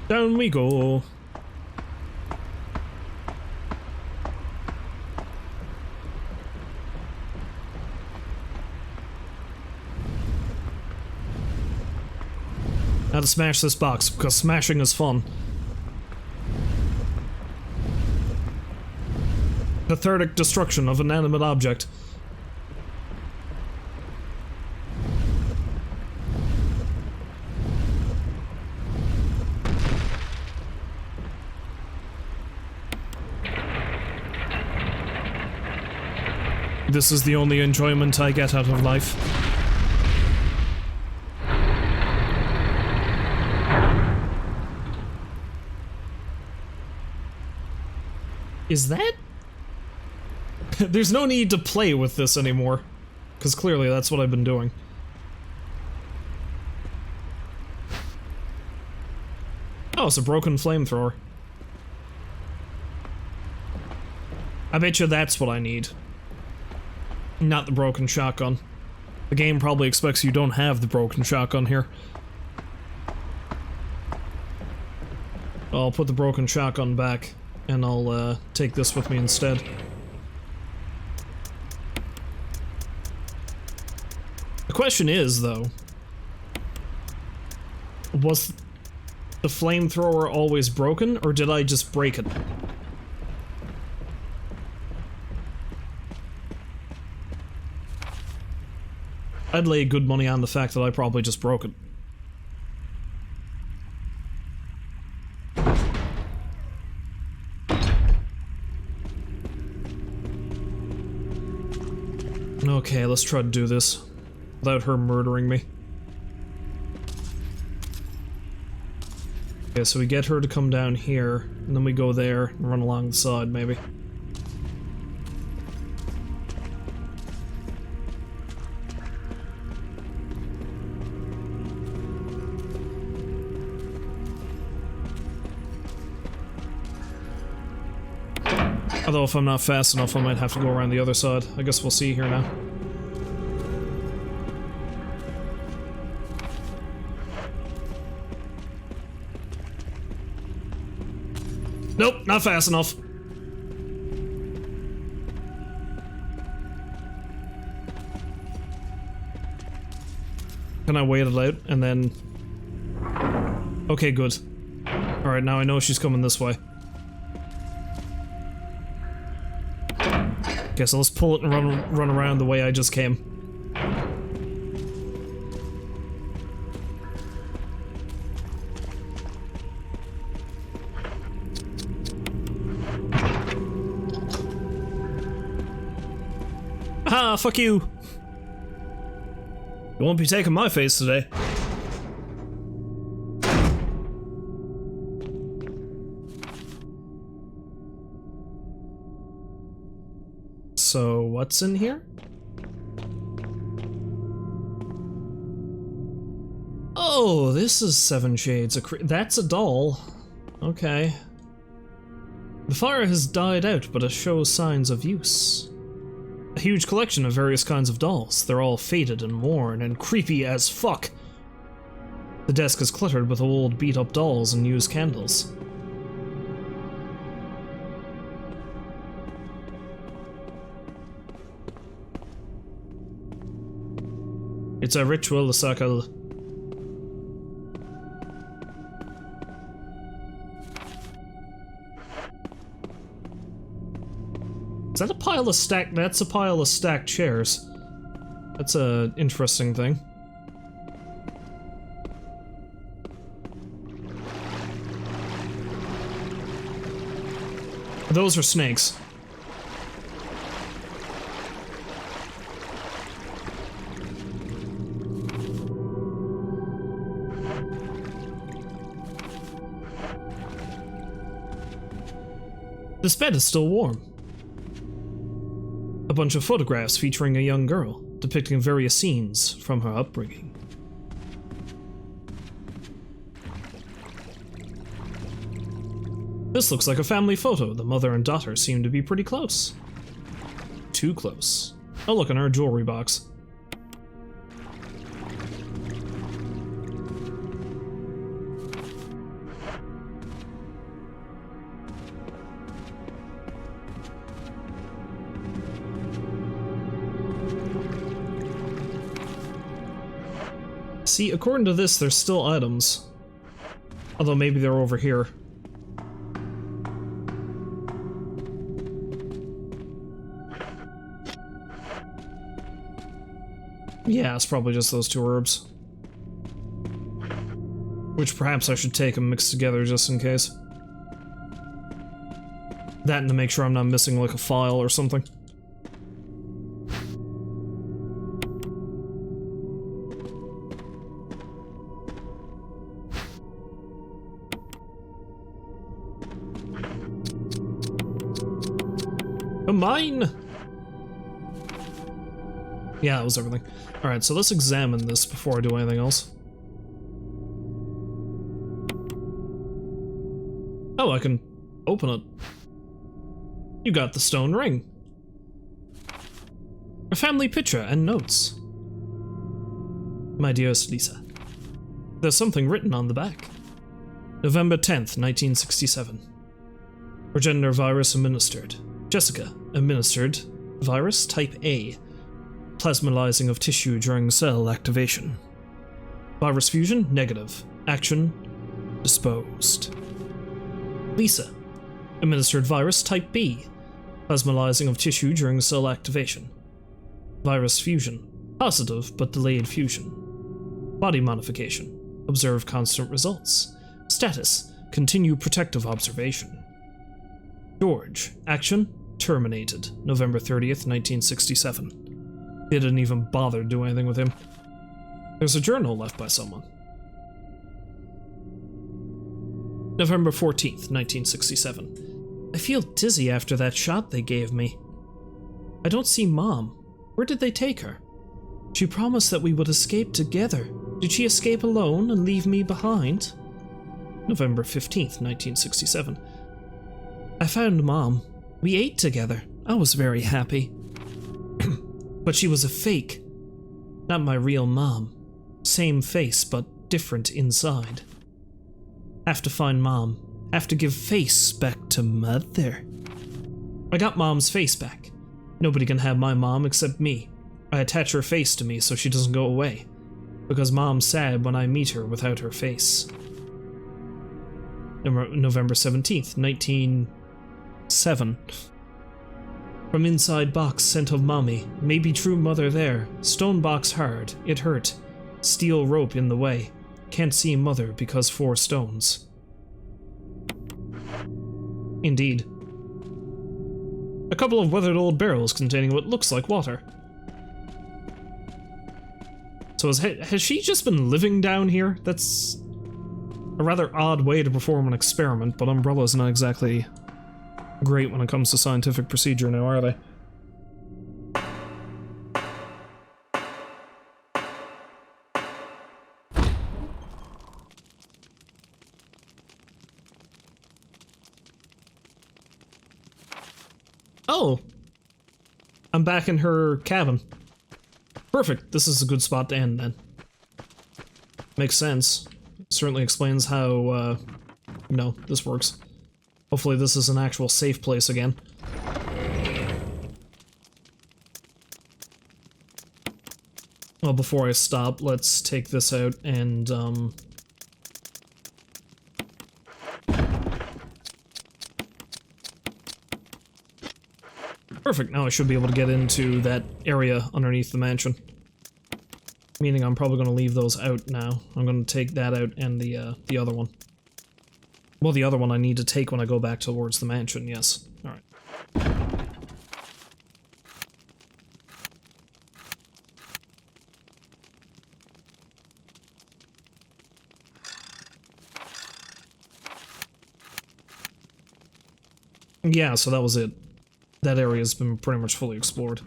Down we go. Now to smash this box, because smashing is fun. Cathartic destruction of inanimate object. This is the only enjoyment I get out of life. Is that? There's no need to play with this anymore, because clearly that's what I've been doing. Oh, it's a broken flamethrower. I bet you that's what I need. Not the broken shotgun. The game probably expects you don't have the broken shotgun here. I'll put the broken shotgun back, and I'll take this with me instead. The question is, though, was the flamethrower always broken, or did I just break it? I'd lay good money on the fact that I probably just broke it. Okay, let's try to do this without her murdering me. Okay, so we get her to come down here, and then we go there and run along the side, maybe. Although if I'm not fast enough, I might have to go around the other side. I guess we'll see here now. Nope, not fast enough. Can I wait it out and then... Okay, good. Alright, now I know she's coming this way. Okay, so let's pull it and run around the way I just came. Ah, fuck you! You won't be taking my face today. So, what's in here? Oh, this is Seven Shades of that's a doll. Okay. The fire has died out, but it shows signs of use. A huge collection of various kinds of dolls. They're all faded and worn and creepy as fuck. The desk is cluttered with old beat-up dolls and used candles. It's a ritual circle. Is that a pile of stacked? That's a pile of stacked chairs. That's a interesting thing. Those are snakes. This bed is still warm. A bunch of photographs featuring a young girl, depicting various scenes from her upbringing. This looks like a family photo. The mother and daughter seem to be pretty close. Too close. Oh look, in our jewelry box. See, according to this, there's still items. Although maybe they're over here. Yeah, it's probably just those two herbs. Which perhaps I should take and mix together just in case. That and to make sure I'm not missing like a file or something. Mine! Yeah, that was everything. Alright, so let's examine this before I do anything else. Oh, I can open it. You got the stone ring. A family picture and notes. My dearest Lisa, there's something written on the back. November 10th, 1967. Progenitor virus administered. Jessica, administered. Virus type A. Plasmalizing of tissue during cell activation. Virus fusion, negative. Action, disposed. Lisa, administered virus type B. Plasmalizing of tissue during cell activation. Virus fusion, positive but delayed fusion. Body modification, observe constant results. Status, continue protective observation. George, action, terminated. November 30th, 1967. They didn't even bother to do anything with him. There's a journal left by someone. November 14th, 1967. I feel dizzy after that shot they gave me. I don't see Mom. Where did they take her? She promised that we would escape together. Did she escape alone and leave me behind? November 15th, 1967. I found Mom. We ate together. I was very happy. But she was a fake. Not my real mom. Same face, but different inside. Have to find Mom. Have to give face back to Mother. I got Mom's face back. Nobody can have my mom except me. I attach her face to me so she doesn't go away. Because Mom's sad when I meet her without her face. November 17th, 1907. From inside box sent of mommy, maybe true mother there. Stone box hard, it hurt. Steel rope in the way. Can't see mother because 4 stones. Indeed. A couple of weathered old barrels containing what looks like water. So has she just been living down here? That's a rather odd way to perform an experiment, but Umbrella's not exactly great when it comes to scientific procedure now, are they? Oh! I'm back in her cabin. Perfect. This is a good spot to end, then. Makes sense. Certainly explains how, this works. Hopefully this is an actual safe place again. Well, before I stop, let's take this out and, Perfect, now I should be able to get into that area underneath the mansion. Meaning I'm probably going to leave those out now. I'm going to take that out and the other one. Well, the other one I need to take when I go back towards the mansion, yes. Yeah, so that was it. That area's been pretty much fully explored.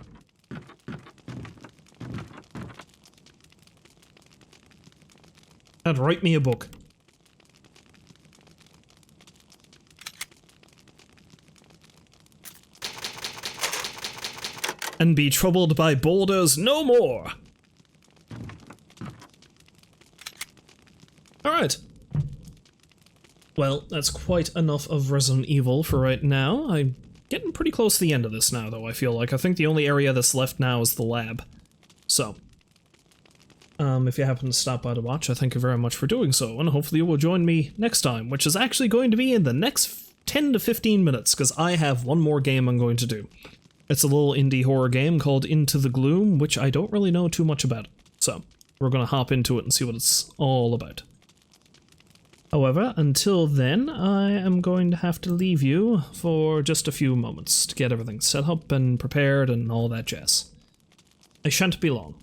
And write me a book. And be troubled by boulders no more! Alright. Well, that's quite enough of Resident Evil for right now. I'm getting pretty close to the end of this now, though, I feel like. I think the only area that's left now is the lab. So, if you happen to stop by to watch, I thank you very much for doing so, and hopefully you will join me next time, which is actually going to be in the next 10 to 15 minutes, because I have one more game I'm going to do. It's a little indie horror game called Into the Gloom, which I don't really know too much about. So, we're going to hop into it and see what it's all about. However, until then, I am going to have to leave you for just a few moments to get everything set up and prepared and all that jazz. I shan't be long.